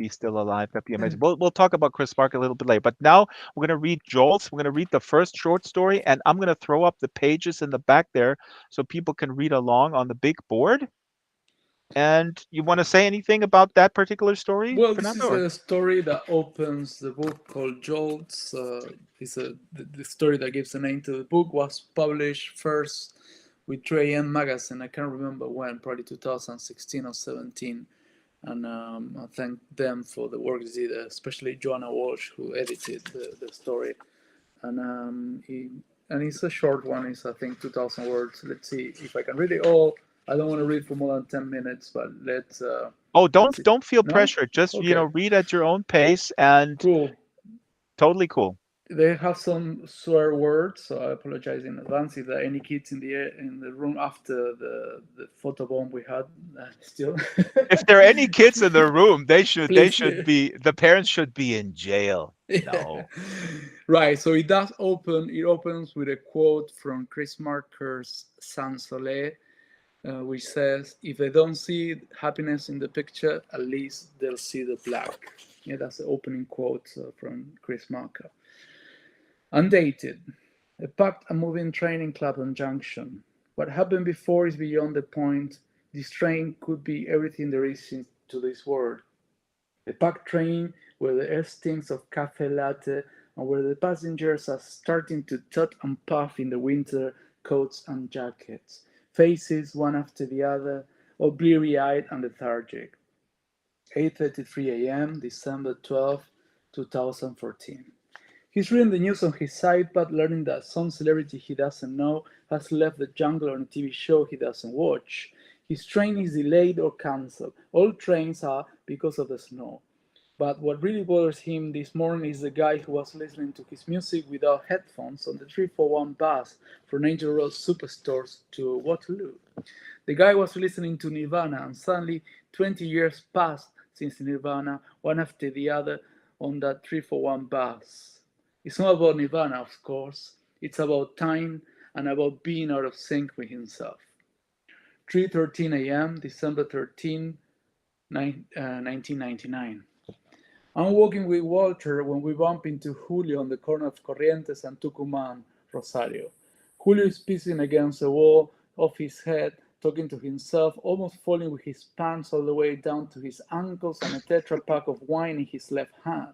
Speaker 2: still alive, that'd be amazing. We'll talk about Chris Marker a little bit later. But now we're gonna read Joel's. We're gonna read the first short story, and I'm gonna throw up the pages in the back there so people can read along on the big board. And you want to say anything about that particular story,
Speaker 3: Well, this is
Speaker 2: Fernando?
Speaker 3: a story that opens the book called Jolts. The story that gives the name to the book was published first with 3AM magazine. I can't remember when, probably 2016 or 17. And I thank them for the work they did, especially Joanna Walsh, who edited the story. And it's a short one. It's, I think, 2,000 words. Let's see if I can read it all. I don't want to read for more than 10 minutes, but let's.
Speaker 2: Oh,
Speaker 3: Let's see.
Speaker 2: don't feel
Speaker 3: No?
Speaker 2: pressured. Just
Speaker 3: Okay.
Speaker 2: read at your own pace, and
Speaker 3: Cool.
Speaker 2: totally cool.
Speaker 3: They have some swear words, so I apologize in advance if there are any kids in the room after the photobomb we had. Still,
Speaker 2: If there are any kids in the room, they should
Speaker 3: Please.
Speaker 2: be, the parents should be in jail. No.
Speaker 3: Right. So it does open. It opens with a quote from Chris Marker's Sans Soleil, which says, "If they don't see happiness in the picture, at least they'll see the black." Yeah, that's the opening quote from Chris Marker. Undated. A packed and moving train in Clapham Junction. What happened before is beyond the point. This train could be everything there is to this world. A packed train where the air stinks of cafe latte and where the passengers are starting to tut and puff in the winter coats and jackets, faces one after the other, all bleary-eyed and lethargic. 8:33 a.m., December 12, 2014. He's reading the news on his iPad, learning that some celebrity he doesn't know has left the jungle on a TV show he doesn't watch. His train is delayed or cancelled. All trains are because of the snow. But what really bothers him this morning is the guy who was listening to his music without headphones on the 341 bus from Angel Road Superstores to Waterloo. The guy was listening to Nirvana, and suddenly 20 years passed since Nirvana, one after the other, on that 341 bus. It's not about Nirvana, of course. It's about time and about being out of sync with himself. 3:13 a.m., December 13, 1999. I'm walking with Walter when we bump into Julio on the corner of Corrientes and Tucumán, Rosario. Julio is pissing against the wall, off his head, talking to himself, almost falling with his pants all the way down to his ankles and a Tetra Pak of wine in his left hand.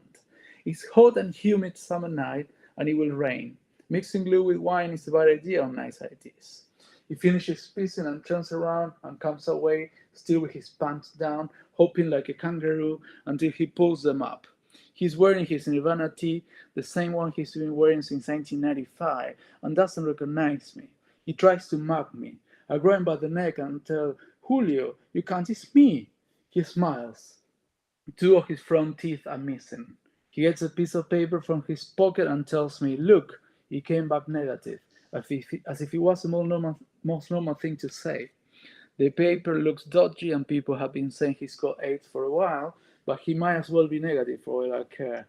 Speaker 3: It's hot and humid summer night, and it will rain. Mixing glue with wine is a bad idea on nice ideas. He finishes pissing and turns around and comes away, still with his pants down, hopping like a kangaroo until he pulls them up. He's wearing his Nirvana tee, the same one he's been wearing since 1995, and doesn't recognize me. He tries to mug me. I grab him by the neck and tell, "Julio, you can't, it's me." He smiles. Two of his front teeth are missing. He gets a piece of paper from his pocket and tells me, "Look, he came back negative," as if it was the most normal thing to say. The paper looks dodgy and people have been saying he's got AIDS for a while, but he might as well be negative for all I care.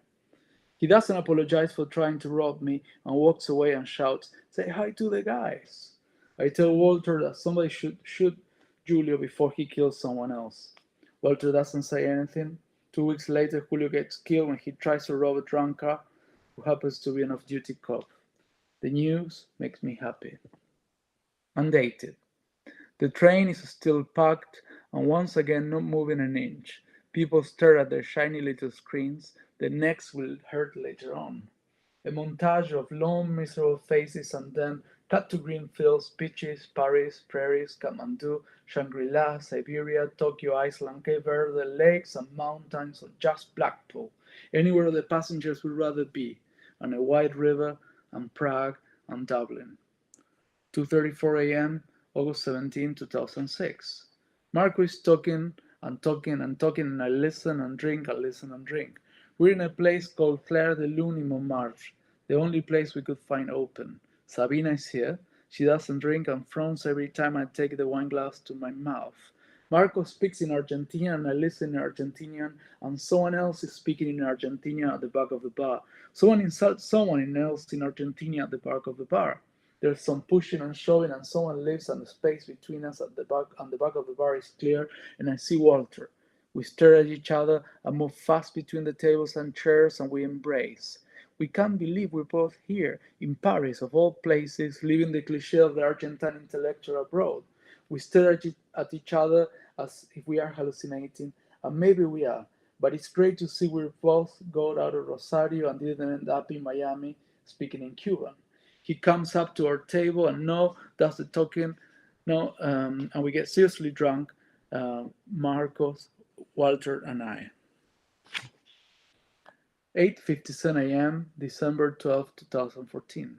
Speaker 3: He doesn't apologize for trying to rob me and walks away and shouts, "Say hi to the guys." I tell Walter that somebody should shoot Julio before he kills someone else. Walter doesn't say anything. 2 weeks later, Julio gets killed when he tries to rob a drunker who happens to be an off-duty cop. The news makes me happy. Undated. The train is still packed and once again not moving an inch. People stare at their shiny little screens. Their necks will hurt later on. A montage of long, miserable faces and then cut to green fields, beaches, Paris, prairies, Kathmandu, Shangri-La, Siberia, Tokyo, Iceland, Cape Verde, lakes and mountains, or just Blackpool, anywhere the passengers would rather be, and a wide river, and Prague, and Dublin. 2:34 a.m., August 17, 2006. Marco is talking and talking and talking, and I listen and drink and listen and drink. We're in a place called Claire de Lune in Montmartre, the only place we could find open. Sabina is here. She doesn't drink and frowns every time I take the wine glass to my mouth. Marco speaks in Argentinian and I listen in Argentinian, and someone else is speaking in Argentinian at the back of the bar. Someone insults someone else in Argentinian at the back of the bar. There's some pushing and shoving, and someone leaves, and the space between us at the back and the back of the bar is clear, and I see Walter. We stare at each other and move fast between the tables and chairs, and we embrace. We can't believe we're both here, in Paris, of all places, living the cliché of the Argentine intellectual abroad. We stare at each other as if we are hallucinating, and maybe we are. But it's great to see we both got out of Rosario and didn't end up in Miami speaking in Cuban. He comes up to our table and does the talking, and we get seriously drunk, Marcos, Walter, and I. 8:57 a.m., December 12, 2014.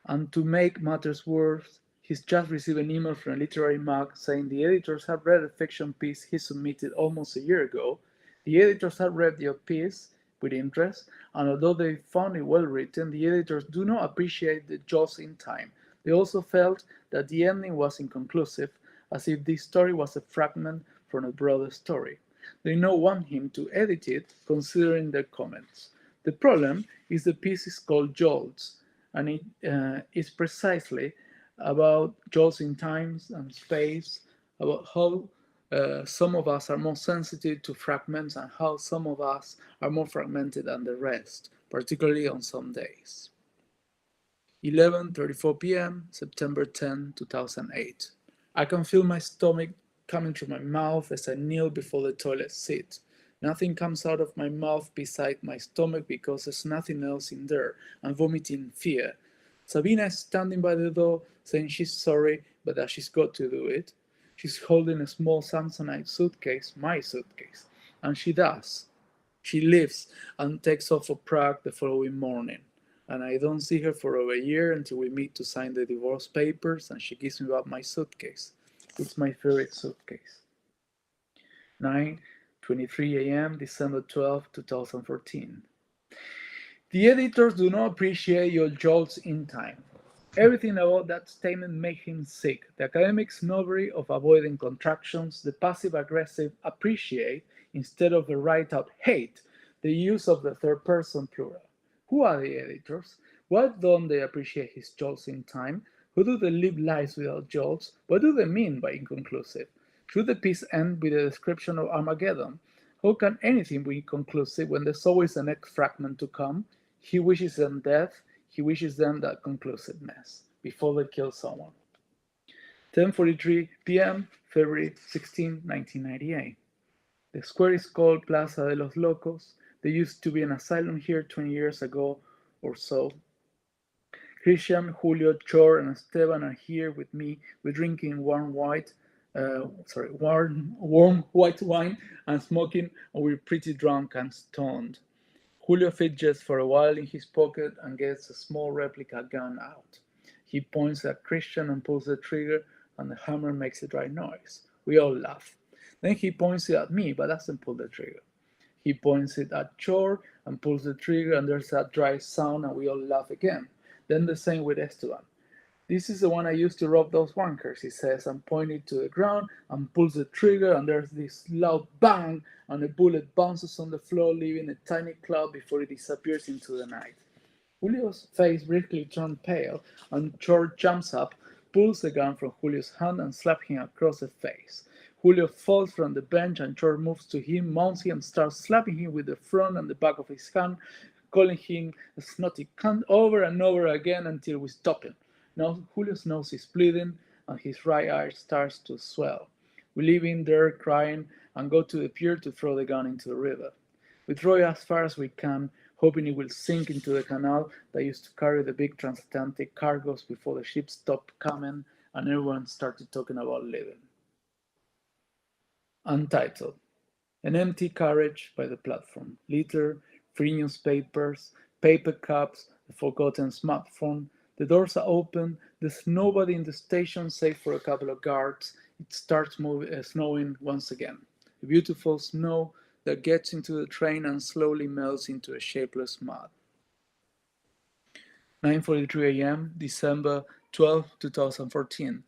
Speaker 3: And to make matters worse, he's just received an email from a literary mag saying the editors have read a fiction piece he submitted almost a year ago. The editors have read the piece with interest, and although they found it well written, the editors do not appreciate the jaws in time. They also felt that the ending was inconclusive, as if this story was a fragment from a broader story. They now want him to edit it, considering their comments. The problem is the piece is called Jolts, and it is precisely about jolts in time and space, about how some of us are more sensitive to fragments and how some of us are more fragmented than the rest, particularly on some days. 11:34 p.m., September 10, 2008. I can feel my stomach coming through my mouth as I kneel before the toilet seat. Nothing comes out of my mouth beside my stomach because there's nothing else in there. I'm vomiting in fear. Sabina is standing by the door saying she's sorry, but that she's got to do it. She's holding a small Samsonite suitcase, my suitcase, and she does. She leaves and takes off for Prague the following morning. And I don't see her for over a year until we meet to sign the divorce papers and she gives me back my suitcase. It's my favorite suitcase. 9:23 a.m., December 12, 2014. The editors do not appreciate your jolts in time. Everything about that statement makes him sick. The academic snobbery of avoiding contractions, the passive-aggressive appreciate instead of the write-out hate, the use of the third-person plural. Who are the editors? What don't they appreciate his jolts in time? Who do they live lives without jolts? What do they mean by inconclusive? Should the piece end with a description of Armageddon? How can anything be conclusive when there's always the next fragment to come? He wishes them death. He wishes them that conclusiveness before they kill someone. 10:43 p.m., February 16, 1998. The square is called Plaza de los Locos. There used to be an asylum here 20 years ago or so. Christian, Julio, Chor, and Esteban are here with me. We're drinking warm white wine and smoking, and we're pretty drunk and stoned. Julio fidgets for a while in his pocket and gets a small replica gun out. He points at Christian and pulls the trigger, and the hammer makes a dry noise. We all laugh. Then he points it at me, but doesn't pull the trigger. He points it at Chor and pulls the trigger, and there's that dry sound, and we all laugh again. Then the same with Esteban. This is the one I used to rob those wankers, he says, and pointing to the ground and pulls the trigger, and there's this loud bang, and the bullet bounces on the floor, leaving a tiny cloud before it disappears into the night. Julio's face briefly turned pale, and Chor jumps up, pulls the gun from Julio's hand, and slaps him across the face. Julio falls from the bench, and Chor moves to him, mounts him, and starts slapping him with the front and the back of his hand, calling him a snotty cunt over and over again until we stop him. Now Julio's nose is bleeding, and his right eye starts to swell. We leave him there crying and go to the pier to throw the gun into the river. We throw it as far as we can, hoping it will sink into the canal that used to carry the big transatlantic cargoes before the ships stopped coming and everyone started talking about leaving. Untitled. An empty carriage by the platform. Litter, free newspapers, paper cups, a forgotten smartphone. The doors are open. There's nobody in the station save for a couple of guards. It starts snowing once again. A beautiful snow that gets into the train and slowly melts into a shapeless mud. 9:43 a.m., December 12, 2014.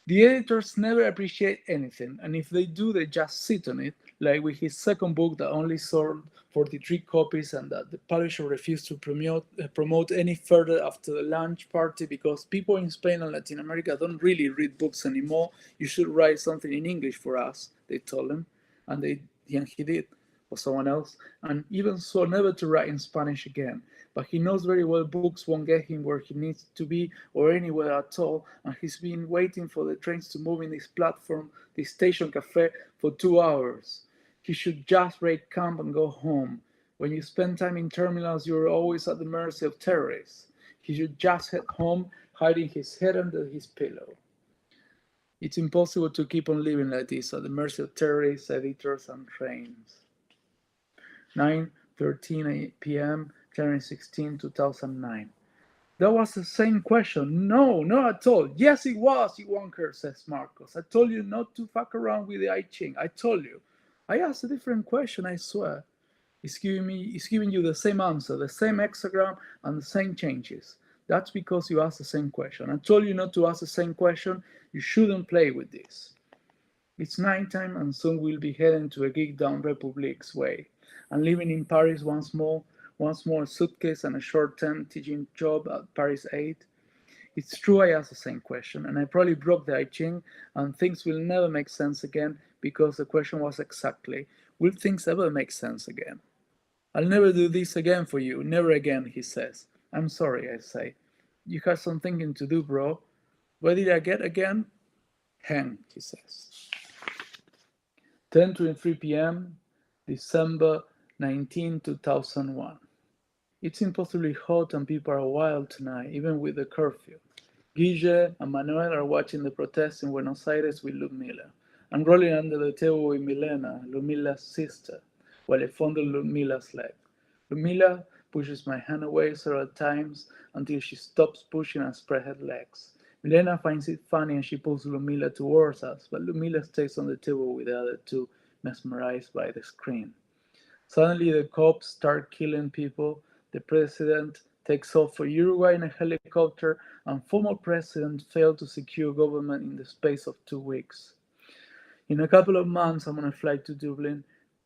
Speaker 3: The editors never appreciate anything, and if they do, they just sit on it, like with his second book that only sold 43 copies and that the publisher refused to promote any further after the launch party because people in Spain and Latin America don't really read books anymore. You should write something in English for us, they told him, and he did, or someone else, and even swore never to write in Spanish again. but he knows very well books won't get him where he needs to be or anywhere at all, and he's been waiting for the trains to move in this platform, this station cafe, for 2 hours. He should just break camp and go home. When you spend time in terminals, you're always at the mercy of terrorists. He should just head home, hiding his head under his pillow. It's impossible to keep on living like this, at the mercy of terrorists, editors, and trains. 9:13 p.m., January 16, 2009. That was the same question. No, not at all. Yes, it was, you wonker, says Marcos. I told you not to fuck around with the I Ching. I told you. I asked a different question, I swear. It's giving you the same answer, the same hexagram, and the same changes. That's because you asked the same question. I told you not to ask the same question. You shouldn't play with this. It's nighttime, and soon we'll be heading to a gig down Republique's way. And living in Paris once more suitcase and a short-term teaching job at Paris 8. It's true I asked the same question, and I probably broke the I Ching, and things will never make sense again, because the question was exactly, will things ever make sense again? I'll never do this again for you, never again, he says. I'm sorry, I say. You have some thinking to do, bro. Where did I get again? Hang, he says. 10:23 p.m., December 19, 2001. It's impossibly hot and people are wild tonight, even with the curfew. Guille and Manuel are watching the protests in Buenos Aires with Ludmila. I'm rolling under the table with Milena, Ludmila's sister, while I fondle Ludmila's leg. Ludmila pushes my hand away several times until she stops pushing and spreads her legs. Milena finds it funny and she pulls Ludmila towards us, but Ludmila stays on the table with the other two, mesmerized by the screen. Suddenly the cops start killing people. The president takes off for Uruguay in a helicopter, and former president failed to secure government in the space of 2 weeks. In a couple of months, I'm on a flight to Dublin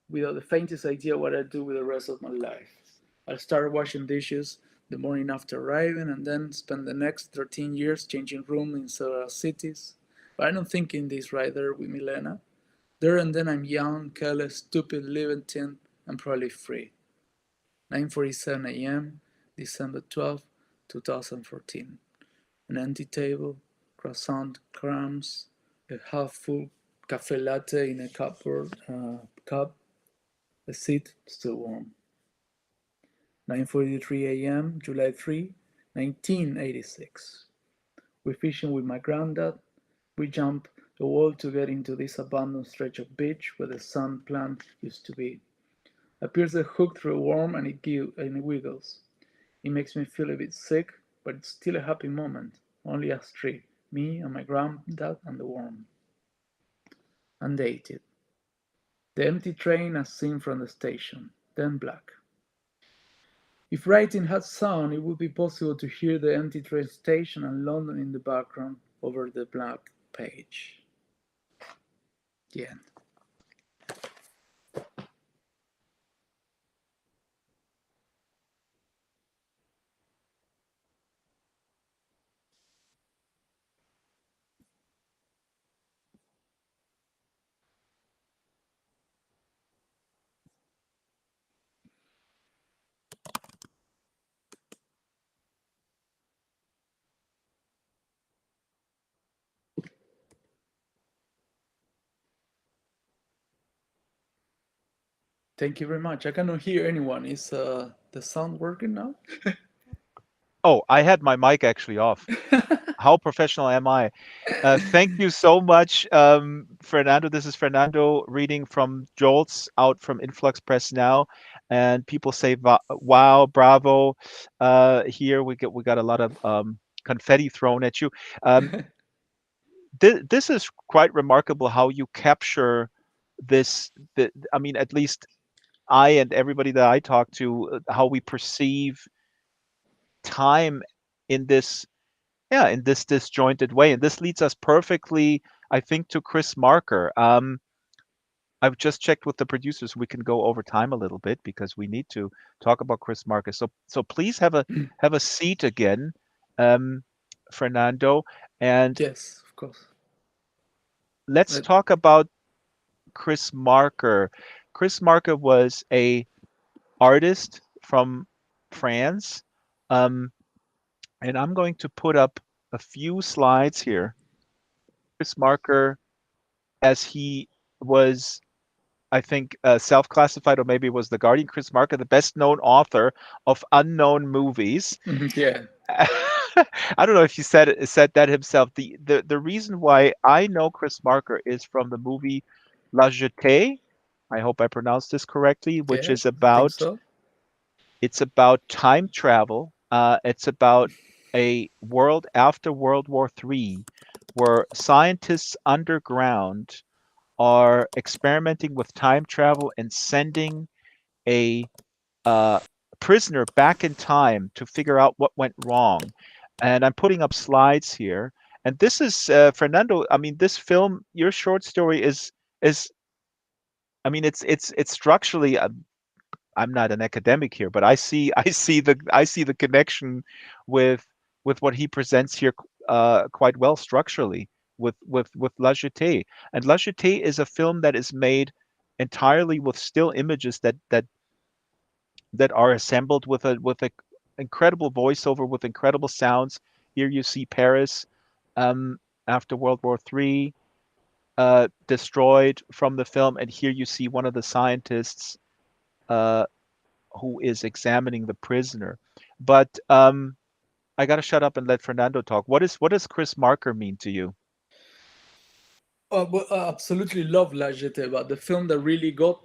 Speaker 3: without the faintest idea what I'll do with the rest of my life. I'll start washing dishes the morning after arriving, and then spend the next 13 years changing rooms in several cities. But I don't think in this right there with Milena. There and then I'm young, careless, stupid, libertine, and probably free. 9:47 a.m., December 12, 2014. An empty table, croissant crumbs, a half-full cafe latte in a cupboard cup, the seat still warm. 9:43 a.m., July 3, 1986. We're fishing with my granddad. We jump the wall to get into this abandoned stretch of beach where the sun plant used to be. I pierce the hook through a worm and it wiggles. It makes me feel a bit sick, but it's still a happy moment. Only us three, me and my granddad and the worm. Undated. The empty train as seen from the station, then black. If writing had sound, it would be possible to hear the empty train station and London in the background over the black page. The end. Thank you very much. I cannot hear anyone. Is the sound working now?
Speaker 2: Oh, I had my mic actually off. How professional am I? Thank you so much, Fernando. This is Fernando reading from Jolts, out from Influx Press now, and people say wow, bravo. Here we got a lot of confetti thrown at you. This is quite remarkable how you capture this. I mean, at least I and everybody that I talk to, how we perceive time in this disjointed way, and this leads us perfectly, I think, to Chris Marker. I've just checked with the producers. We can go over time a little bit because we need to talk about Chris Marker. So please have a seat again, Fernando, and
Speaker 3: yes, of course.
Speaker 2: Let's talk about Chris Marker. Chris Marker was a artist from France. Um, and I'm going to put up a few slides here. Chris Marker, as he was, I think, self-classified, or maybe it was The Guardian, Chris Marker, the best-known author of unknown movies.
Speaker 3: Yeah.
Speaker 2: I don't know if he said that himself. The reason why I know Chris Marker is from the movie La Jetée. I hope I pronounced this correctly, which
Speaker 3: Yeah,
Speaker 2: is
Speaker 3: I think
Speaker 2: about
Speaker 3: so.
Speaker 2: it's about time travel. It's about a world after World War III, where scientists underground are experimenting with time travel and sending a prisoner back in time to figure out what went wrong. And I'm putting up slides here. And this is Fernando. I mean, this film, your short story is. I mean, it's structurally. I'm not an academic here, but I see the connection with what he presents here quite well structurally with La Jetée. And La Jetée is a film that is made entirely with still images that are assembled with a incredible voiceover with incredible sounds. Here you see Paris after World War III destroyed from the film, and here you see one of the scientists uh, who is examining the prisoner. But I gotta shut up and let Fernando talk. What does Chris Marker mean to you?
Speaker 3: Well, I absolutely love La Jetée, but the film that really got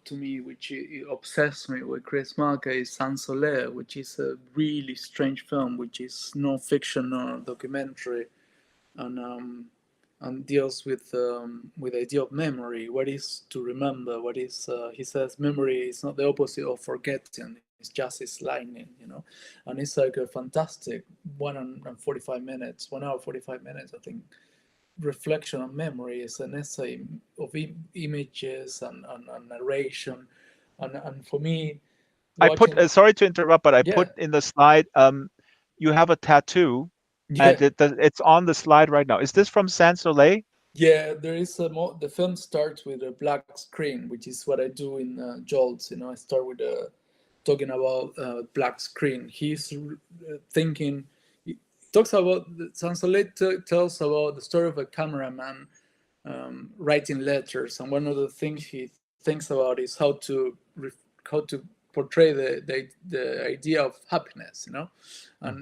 Speaker 3: to me, which obsessed me with Chris Marker, is Sans Soleil, which is a really strange film, which is no fiction or documentary, and deals with the idea of memory. What is to remember? What is he says memory is not the opposite of forgetting. It's just its lightning, and it's like a fantastic 1 and 1 hour 45 minutes, I think, reflection on memory. Is an essay of images and narration, and for me,
Speaker 2: I put
Speaker 3: watching,
Speaker 2: sorry to interrupt, but I
Speaker 3: yeah,
Speaker 2: put in the slide you have a tattoo and
Speaker 3: yeah,
Speaker 2: it's on the slide right now. Is this from Sans Soleil?
Speaker 3: yeah. There is the film starts with a black screen, which is what I do in Jolts. I start with talking about black screen. He's thinking. He talks about Sansolet tells about the story of a cameraman writing letters, and one of the things he thinks about is how to portray the idea of happiness, and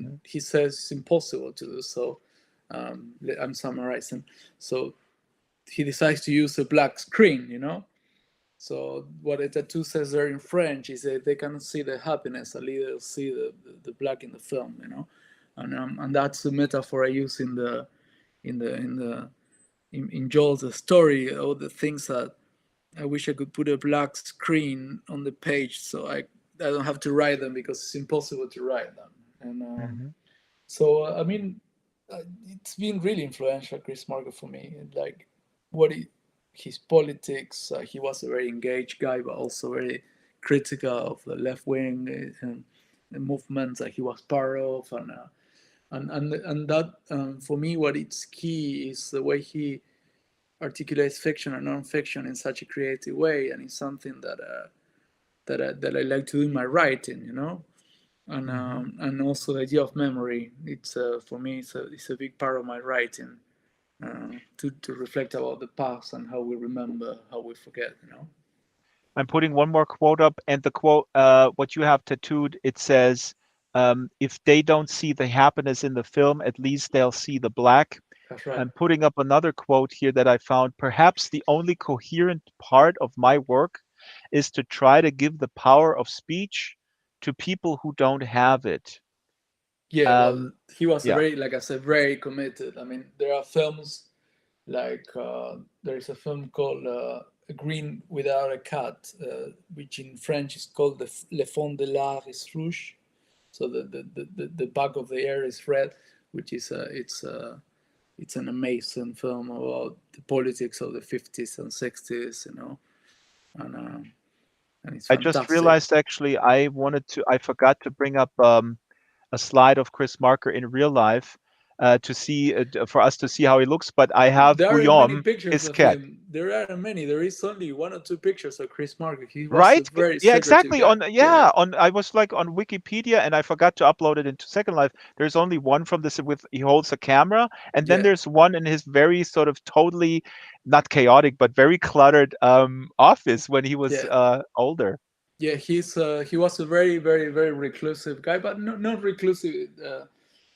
Speaker 2: Mhm.
Speaker 3: he says it's impossible to do so. I'm summarizing. So he decides to use a black screen. So what the tattoo says there in French is that they cannot see the happiness, at least they'll see the black in the film. And that's the metaphor I use in Joel's story. All the things that I wish I could put a black screen on the page, so I don't have to write them, because it's impossible to write them. And
Speaker 2: Mhm.
Speaker 3: so I mean, it's been really influential, Chris Marker, for me. Like his politics. He was a very engaged guy, but also very critical of the left wing and the movements that he was part of, and that for me, what it's key is the way he articulates fiction and non-fiction in such a creative way, and it's something that I like to do in my writing.
Speaker 2: Mhm.
Speaker 3: And also the idea of memory. It's for me, it's a big part of my writing, to reflect about the past and how we remember, how we forget.
Speaker 2: I'm putting one more quote up, and the quote, what you have tattooed, it says, if they don't see the happiness in the film, at least they'll see the black.
Speaker 3: That's right.
Speaker 2: I'm putting up another quote here that I found. Perhaps the only coherent part of my work is to try to give the power of speech to people who don't have it.
Speaker 3: Yeah, well,
Speaker 2: Um,
Speaker 3: he was
Speaker 2: yeah.
Speaker 3: like I said, very committed. I mean, there are films like there is a film called A Green Without a Cat, which in French is called Le Fond de l'Art is Rouge. So the back of the air is red, which is it's an amazing film about the politics of the 50s and 60s, and uh, and it's
Speaker 2: I just
Speaker 3: fantastic.
Speaker 2: realized actually I forgot to bring up a slide of Chris Marker in real life. to see for us to see how he looks. But I have
Speaker 3: There aren't many
Speaker 2: Guillaume,
Speaker 3: pictures
Speaker 2: his
Speaker 3: of
Speaker 2: cat.
Speaker 3: him. There aren't many. There is only 1 or 2 pictures of Chris Marker. He was a
Speaker 2: Right?
Speaker 3: very
Speaker 2: Yeah,
Speaker 3: secretive
Speaker 2: exactly.
Speaker 3: guy.
Speaker 2: On I was like on Wikipedia and I forgot to upload it into Second Life. There's only one from this with he holds a camera, and then
Speaker 3: Yeah.
Speaker 2: there's one in his very sort of totally not chaotic but very cluttered office when he was
Speaker 3: Yeah.
Speaker 2: older.
Speaker 3: Yeah, he was a very, very, very reclusive guy, but not reclusive,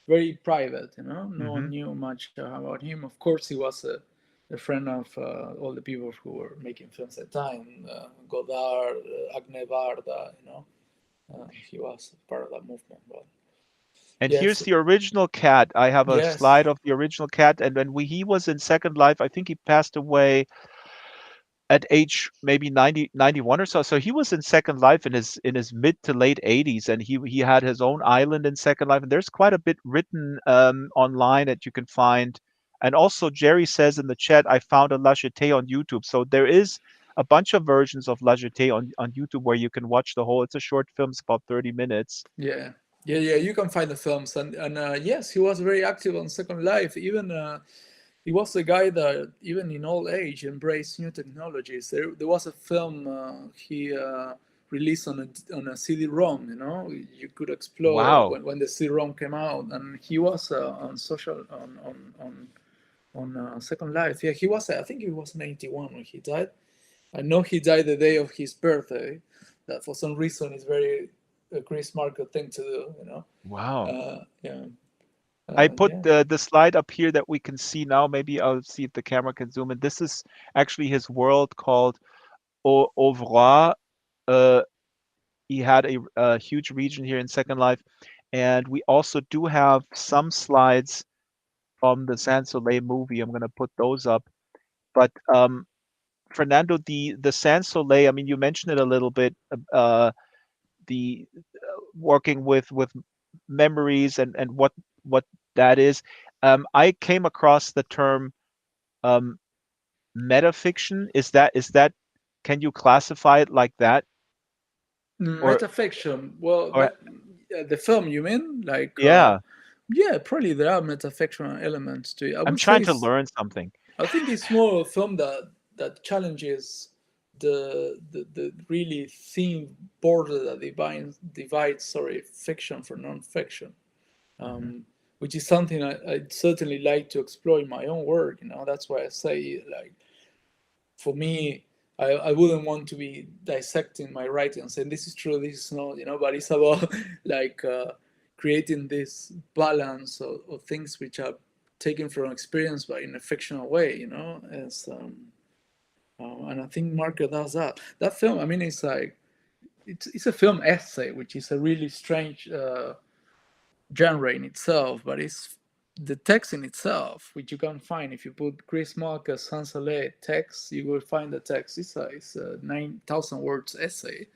Speaker 3: very private. No one
Speaker 2: Hmm.
Speaker 3: knew much about him. Of course, he was a friend of all the people who were making films at the time, Godard, Agne Varda. He was part of that movement. But
Speaker 2: And here's
Speaker 3: yes,
Speaker 2: the original cat. I have a
Speaker 3: yes,
Speaker 2: slide of the original cat, and when he was in Second Life, I think he passed away at age maybe 90, 91 or so. So he was in Second Life in his mid to late 80s, and he had his own island in Second Life. And there's quite a bit written online that you can find. And also Jerry says in the chat, I found a La Jetée on YouTube. So there is a bunch of versions of La Jetée on YouTube where you can watch the whole. It's a short film, it's about 30 minutes.
Speaker 3: yeah, yeah. You can find the films, and yes, he was very active on Second Life. Even he was a guy that, even in old age, embraced new technologies. There was a film he released on a CD-ROM. You could explore
Speaker 2: Wow.
Speaker 3: when the CD-ROM came out, and he was on social on Second Life. Yeah, he was. I think he was 91 when he died. I know he died the day of his birthday. That for some reason is very a Chris Marker thing to do.
Speaker 2: Wow.
Speaker 3: Yeah.
Speaker 2: I put
Speaker 3: Yeah.
Speaker 2: the slide up here that we can see now. Maybe I'll see if the camera can zoom in. This is actually his world called Auvrois. Uh, he had a huge region here in Second Life, and we also do have some slides from the Sans Soleil movie. I'm going to put those up. But Fernando, the Sans Soleil. I mean, you mentioned it a little bit. The working with memories and what that is. I came across the term um, metafiction. Is that can you classify it like that? Or
Speaker 3: Metafiction. Well,
Speaker 2: or
Speaker 3: the film, you mean? Like,
Speaker 2: yeah,
Speaker 3: yeah, probably there are metafictional elements to it. I
Speaker 2: I'm
Speaker 3: would say
Speaker 2: trying to learn something.
Speaker 3: I think it's more a film that challenges the really thin border that divides fiction from non-fiction,
Speaker 2: Mhm.
Speaker 3: which is something I'd certainly like to explore in my own work. That's why I say, like, for me, I wouldn't want to be dissecting my writing and saying this is true, this is not, but it's about like creating this balance of things which are taken from experience but in a fictional way, as and I think Marker does that. That film, I mean, it's like it's a film essay, which is a really strange genre in itself, but it's the text in itself, which you can find if you put Chris Marker Sans Soleil text, you will find the text. It's a 9,000 words essay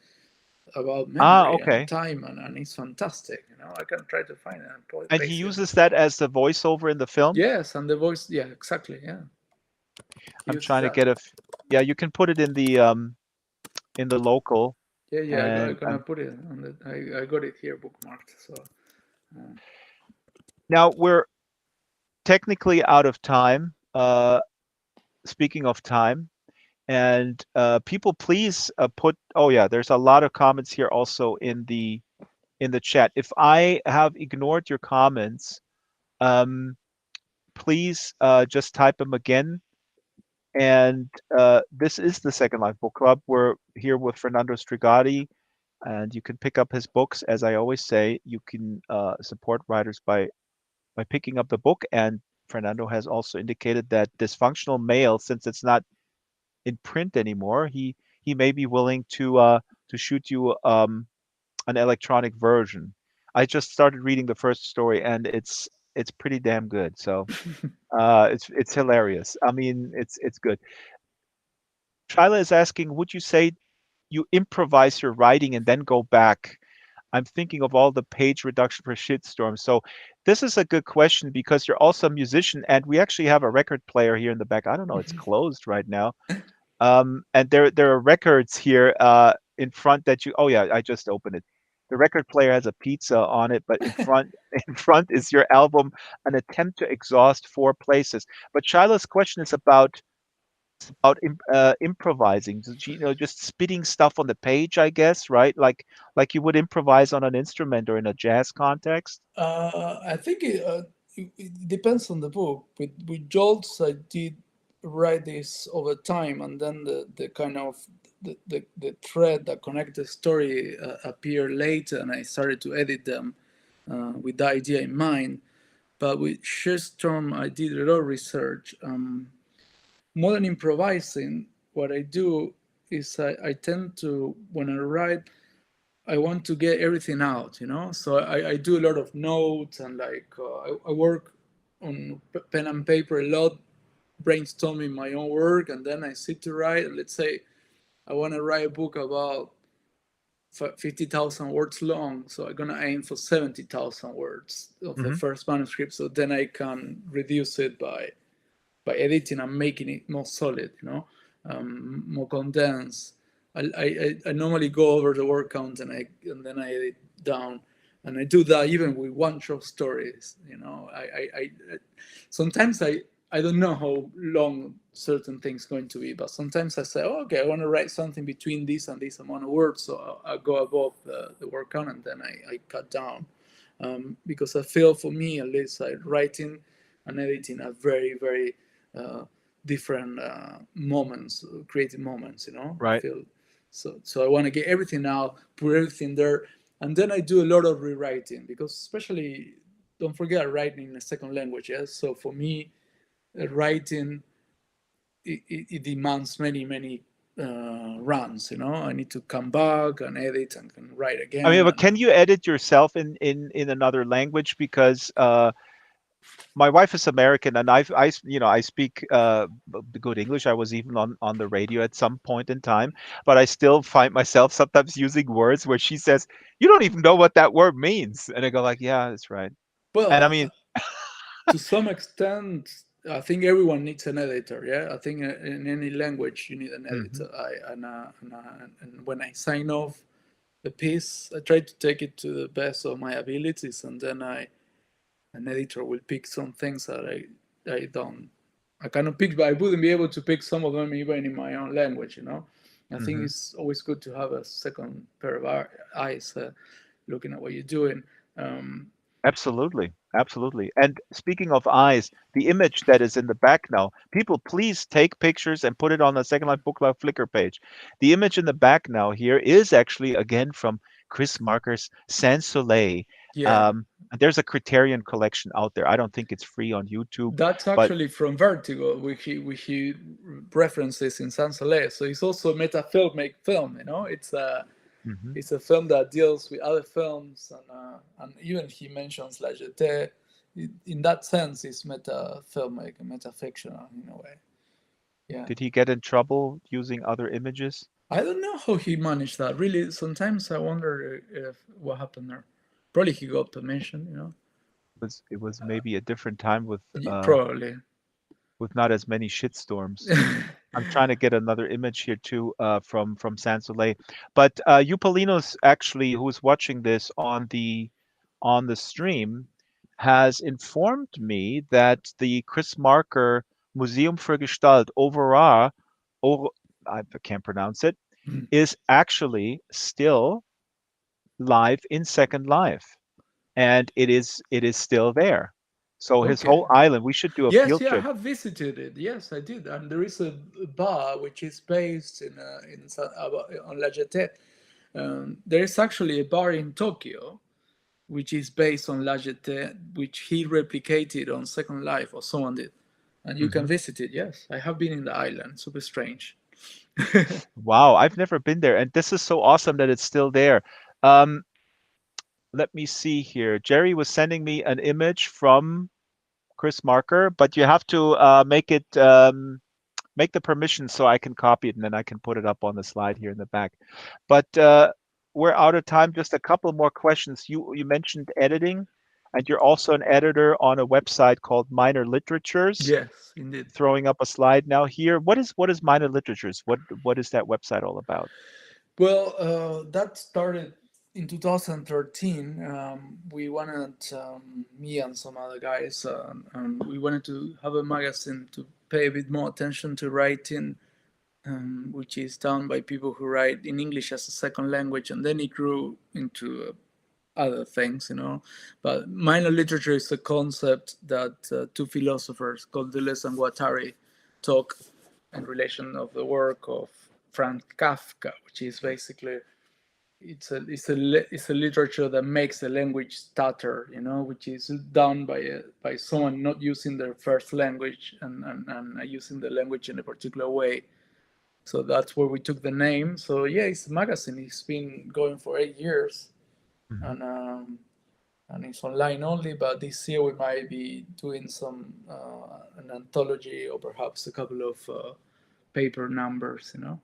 Speaker 3: about memory and
Speaker 2: Okay.
Speaker 3: time, and it's fantastic. I can try to find it and
Speaker 2: And he
Speaker 3: paste it.
Speaker 2: uses that as the voiceover in the film.
Speaker 3: Yes, and the voice, yeah, exactly, yeah. He
Speaker 2: I'm
Speaker 3: uses
Speaker 2: trying to
Speaker 3: that.
Speaker 2: get yeah, you can put it in the local.
Speaker 3: Yeah. I'm
Speaker 2: And
Speaker 3: gonna put it on the. I got it here bookmarked. So.
Speaker 2: now we're technically out of time. Speaking of time, and people, please put. Oh yeah, there's a lot of comments here also in the chat. If I have ignored your comments, please just type them again. And this is the Second Life Book Club. We're here with Fernando Strigari, and you can pick up his books. As I always say, you can support writers by picking up the book. And Fernando has also indicated that Dysfunctional Male, since it's not in print anymore, he may be willing to shoot you an electronic version. I just started reading the first story, and it's pretty damn good. So it's hilarious. I mean, it's good. Shyla is asking, would you say you improvise your writing and then go back? I'm thinking of all the page reduction for Shitstorm. So this is a good question because you're also a musician, and we actually have a record player here in the back. I don't know, it's closed right now. And there are records here in front that you. Oh yeah, I just opened it. The record player has a pizza on it, but in front is your album, An Attempt to Exhaust Four Places. But Shiloh's question is about improvising, just spitting stuff on the page, I guess, right? Like you would improvise on an instrument or in a jazz context.
Speaker 3: I think it depends on the book. With Jolts, I did write this over time, and then the kind of the thread that connects the story appeared later, and I started to edit them with the idea in mind. But with Shitstorm, I did a lot of research. More than improvising, what I do is I tend to, when I write, I want to get everything out, So I do a lot of notes, and like I work on pen and paper a lot, brainstorming my own work, and then I sit to write. And let's say I want to write a book about 50,000 words long, so I'm gonna aim for 70,000 words of the first manuscript. So then I can reduce it by editing and making it more solid, more condensed. I normally go over the word count and then I edit down, and I do that even with one short stories. I sometimes I don't know how long certain things going to be, but sometimes I say, oh, okay, I want to write something between this and this amount of words, so I go above the word count, and then I cut down, because I feel, for me at least, writing and editing are very, very different moments, creative moments,
Speaker 2: Right.
Speaker 3: I feel so I want to get everything out, put everything there, and then I do a lot of rewriting, because especially, don't forget, writing in a second language. Yes, so for me, writing, it demands many runs. I need to come back and edit and can write again.
Speaker 2: I mean, but can you edit yourself in another language? Because my wife is American, and I speak good English. I was even on the radio at some point in time, but I still find myself sometimes using words where she says, "You don't even know what that word means," and I go like, "Yeah, that's right." And I
Speaker 3: Well,
Speaker 2: mean,
Speaker 3: to some extent, I think everyone needs an editor. Yeah, I think in any language you need an editor. And when I sign off the piece, I try to take it to the best of my abilities, and then an editor will pick some things that I cannot pick, but I wouldn't be able to pick some of them even in my own language. I think it's always good to have a second pair of eyes looking at what you're doing.
Speaker 2: absolutely, absolutely. And speaking of eyes, the image that is in the back now, people, please take pictures and put it on the Second Life Book Club Flickr page. The image in the back now here is actually again from Chris Marker's Sans Soleil.
Speaker 3: Yeah.
Speaker 2: There's a Criterion collection out there. I don't think it's free on YouTube,
Speaker 3: That's
Speaker 2: but
Speaker 3: actually from Vertigo, which he references in Sans Soleil. So it's also a meta-filmic film. It's a
Speaker 2: Mhm.
Speaker 3: it's a film that deals with other films, and even he mentions La Jetée. In that sense, it's meta-filmic, meta-fictional in a way. Yeah.
Speaker 2: Did he get in trouble using other images?
Speaker 3: I don't know how he managed that. Really, sometimes I wonder if what happened there. Probably he got permission.
Speaker 2: It was maybe a different time with
Speaker 3: Probably.
Speaker 2: not as many shitstorms. I'm trying to get another image here too from Sans Soleil. But Eupolinos actually, who's watching this on the stream, has informed me that the Chris Marker Museum für Gestalt Overar, I can't pronounce it, is actually still live in Second Life, and it is still there. So his
Speaker 3: Okay.
Speaker 2: whole island, we should do a
Speaker 3: Yes,
Speaker 2: field
Speaker 3: yeah, I
Speaker 2: trip.
Speaker 3: have visited it. Yes, I did. And there is a bar which is based on La Jetée. There is actually a bar in Tokyo which is based on La Jetée, which he replicated on Second Life, or someone did. And you can visit it. Yes, I have been in the island. Super strange.
Speaker 2: Wow, I've never been there, and this is so awesome that it's still there. Let me see here. Jerry was sending me an image from Chris Marker, but you have to make it make the permission so I can copy it, and then I can put it up on the slide here in the back. But we're out of time. Just a couple more questions. You mentioned editing, and you're also an editor on a website called Minor Literatures.
Speaker 3: Yes, indeed.
Speaker 2: Throwing up a slide now here. What is Minor Literatures? What is that website all about?
Speaker 3: Well, that started in 2013, we wanted, me and some other guys, and we wanted to have a magazine to pay a bit more attention to writing, which is done by people who write in English as a second language, and then it grew into other things, you know. But minor literature is a concept that two philosophers called Deleuze and Guattari talk in relation of the work of Franz Kafka, which is basically it's a literature that makes the language stutter, you know, which is done by someone not using their first language and using the language in a particular way. So that's where we took the name. So yeah, it's a magazine. It's been going for 8 years, and it's online only. But this year we might be doing some an anthology or perhaps a couple of paper numbers. You know,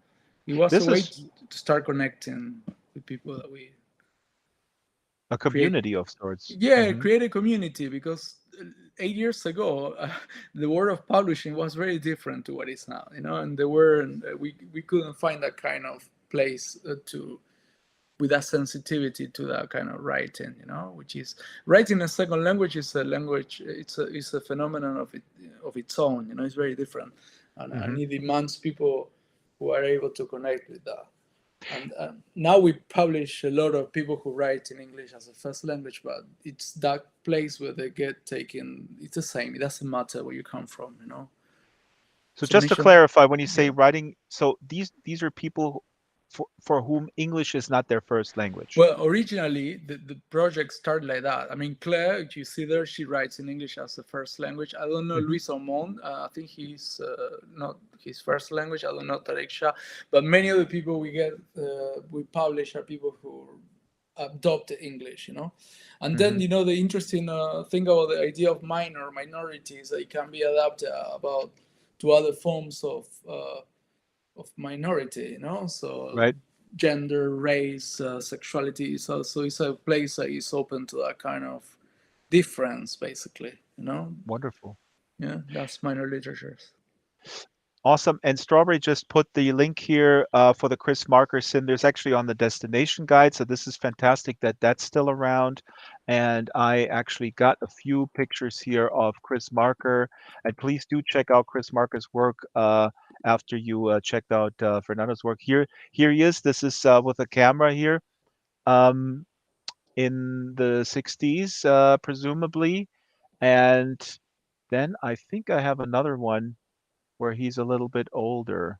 Speaker 3: it was
Speaker 2: This
Speaker 3: a way
Speaker 2: is
Speaker 3: to start connecting with people that we
Speaker 2: a
Speaker 3: create.
Speaker 2: community of sorts.
Speaker 3: Yeah, create a community, because 8 years ago, the world of publishing was very different to what it is now, you know, and there were we couldn't find that kind of place to with that sensitivity to that kind of writing, you know, which is writing a second language is a language, it's a phenomenon of its own, you know, it's very different, and it demands people who are able to connect with that. And now we publish a lot of people who write in English as a first language, but it's that place where they get taken. It's the same. It doesn't matter where you come from, you know.
Speaker 2: So
Speaker 3: So
Speaker 2: just to
Speaker 3: mission,
Speaker 2: clarify, when you say
Speaker 3: yeah.
Speaker 2: writing, so these are people for whom English is not their first language.
Speaker 3: Well, originally the project started like that. I mean, Claire, you see there, she writes in English as a first language. I don't know Luis Ormond. I think he's not his first language. I don't know Tarek Shah, but many of the people we publish are people who adopt English, you know. And then, you know, the interesting thing about the idea of minorities, that it can be adapted about to other forms of minority, you know. So
Speaker 2: Right.
Speaker 3: gender, race, sexuality is also is a place that is open to that kind of difference, basically, you know.
Speaker 2: Wonderful.
Speaker 3: Yeah, that's minor literatures.
Speaker 2: Awesome. And Strawberry just put the link here for the Chris Marker Sin. There's actually on the destination guide. So this is fantastic that that's still around. And I actually got a few pictures here of Chris Marker. And please do check out Chris Marker's work after you checked out Fernando's work. Here he is. This is with a camera here in the 60s, presumably. And then I think I have another one where he's a little bit older.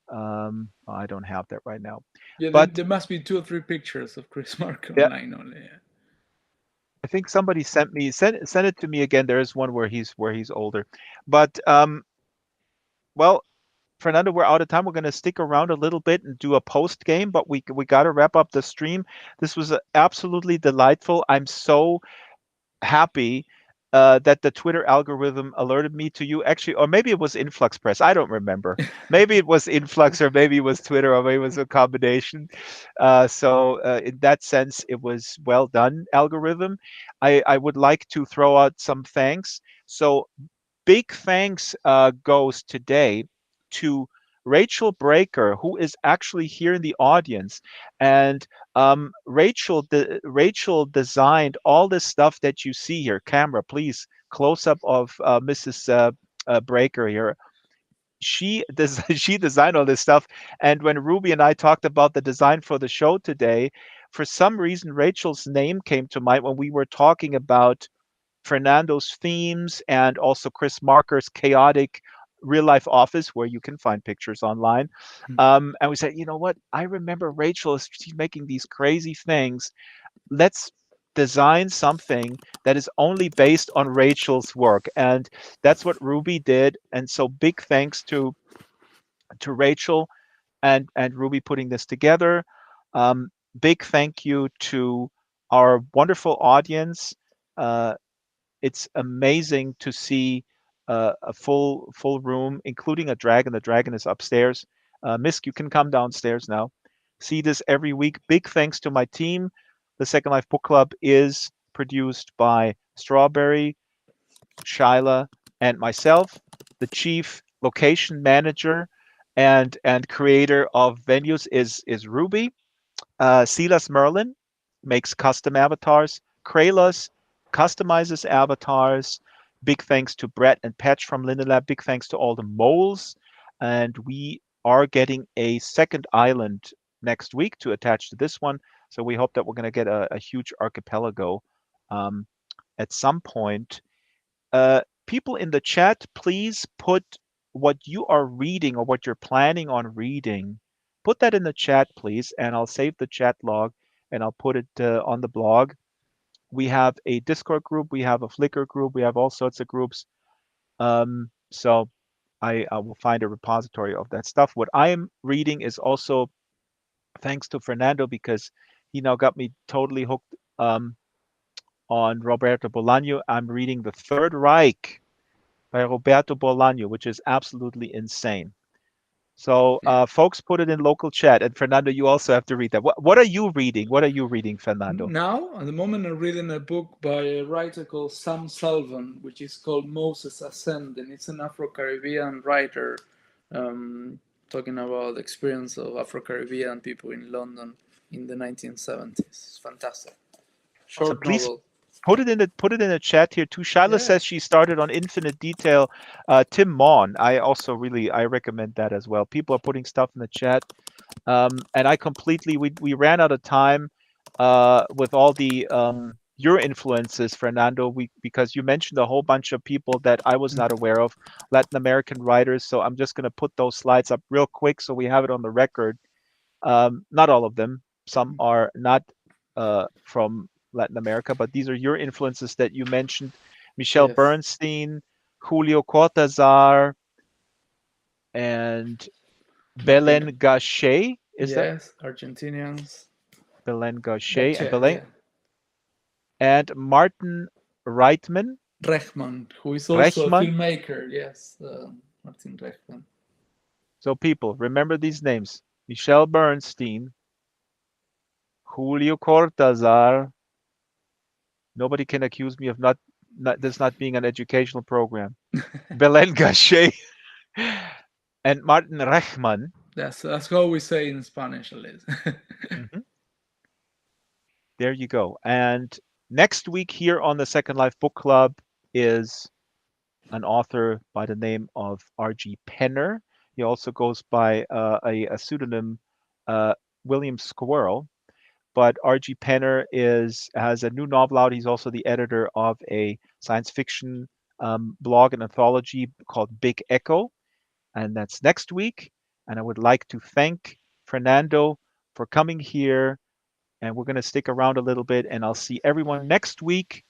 Speaker 2: I don't have that right now.
Speaker 3: Yeah,
Speaker 2: But
Speaker 3: there must be 2 or 3 pictures of Chris Marker
Speaker 2: yeah,
Speaker 3: online only. Yeah.
Speaker 2: I think somebody sent it to me again. There is one where he's older. But well, Fernando, we're out of time. We're going to stick around a little bit and do a post game, but we got to wrap up the stream. This was absolutely delightful. I'm so happy that the Twitter algorithm alerted me to you. Actually, or maybe it was Influx Press. I don't remember. Maybe it was Influx, or maybe it was Twitter, or maybe it was a combination. So in that sense, it was well done, algorithm. I would like to throw out some thanks. So big thanks goes today to Rachel Breaker, who is actually here in the audience. And Rachel designed all this stuff that you see here. Camera, please, close up of Mrs. Breaker here. She designed all this stuff. And when Ruby and I talked about the design for the show today, for some reason, Rachel's name came to mind when we were talking about Fernando's themes and also Chris Marker's chaotic real life office, where you can find pictures online. And we said, you know what? I remember Rachel is she's making these crazy things. Let's design something that is only based on Rachel's work. And that's what Ruby did. And so big thanks to Rachel and Ruby putting this together. Big thank you to our wonderful audience. It's amazing to see a full room, including a dragon. The dragon is upstairs. Misk, you can come downstairs now. See this every week. Big thanks to my team. The Second Life Book Club is produced by Strawberry, Shyla, and myself. The chief location manager and creator of venues is Ruby. Silas Merlin makes custom avatars. Kralos customizes avatars. Big thanks to Brett and Patch from Linden Lab. Big thanks to all the moles. And we are getting a second island next week to attach to this one. So we hope that we're going to get a huge archipelago at some point. People in the chat, please put what you are reading or what you're planning on reading. Put that in the chat, please, and I'll save the chat log and I'll put it on the blog. We have a Discord group, we have a Flickr group, we have all sorts of groups. So I will find a repository of that stuff. What I am reading is also thanks to Fernando, because he now got me totally hooked on Roberto Bolaño. I'm reading The Third Reich by Roberto Bolaño, which is absolutely insane. So folks, put it in local chat. And Fernando, you also have to read that. What are you reading? What are you reading, Fernando?
Speaker 3: Now, at the moment, I'm reading a book by a writer called Sam Salvan, which is called Moses Ascend, and it's an Afro-Caribbean writer talking about the experience of Afro-Caribbean people in London in the 1970s. It's fantastic. Short
Speaker 2: Please
Speaker 3: novel.
Speaker 2: put it in the chat here too. Shyla says she started on Infinite Detail. Tim Maughan, I recommend that as well. People are putting stuff in the chat, and I completely we ran out of time with all the your influences, Fernando. Because you mentioned a whole bunch of people that I was not aware of, Latin American writers. So I'm just going to put those slides up real quick so we have it on the record. Not all of them. Some are not from Latin America, but these are your influences that you mentioned. Michelle Bernstein, Julio Cortázar, and Belén Gachet. Is that?
Speaker 3: Argentinians.
Speaker 2: Belén Gachet and Martin Reitman.
Speaker 3: Rechman, who is also a filmmaker. Yes, Martin Rechman.
Speaker 2: So people, remember these names. Michelle Bernstein, Julio Cortázar. Nobody can accuse me of this not being an educational program. Belén Gachet and Martin Rechman.
Speaker 3: That's how we say in Spanish, at least.
Speaker 2: There you go. And next week here on the Second Life Book Club is an author by the name of R.G. Penner. He also goes by a pseudonym, William Squirrel. But R.G. Penner has a new novel out. He's also the editor of a science fiction blog and anthology called Big Echo. And that's next week. And I would like to thank Fernando for coming here. And we're going to stick around a little bit. And I'll see everyone next week,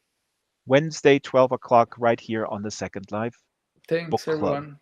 Speaker 2: Wednesday, 12 o'clock, right here on the Second Life
Speaker 3: Thanks,
Speaker 2: Book Club.
Speaker 3: everyone.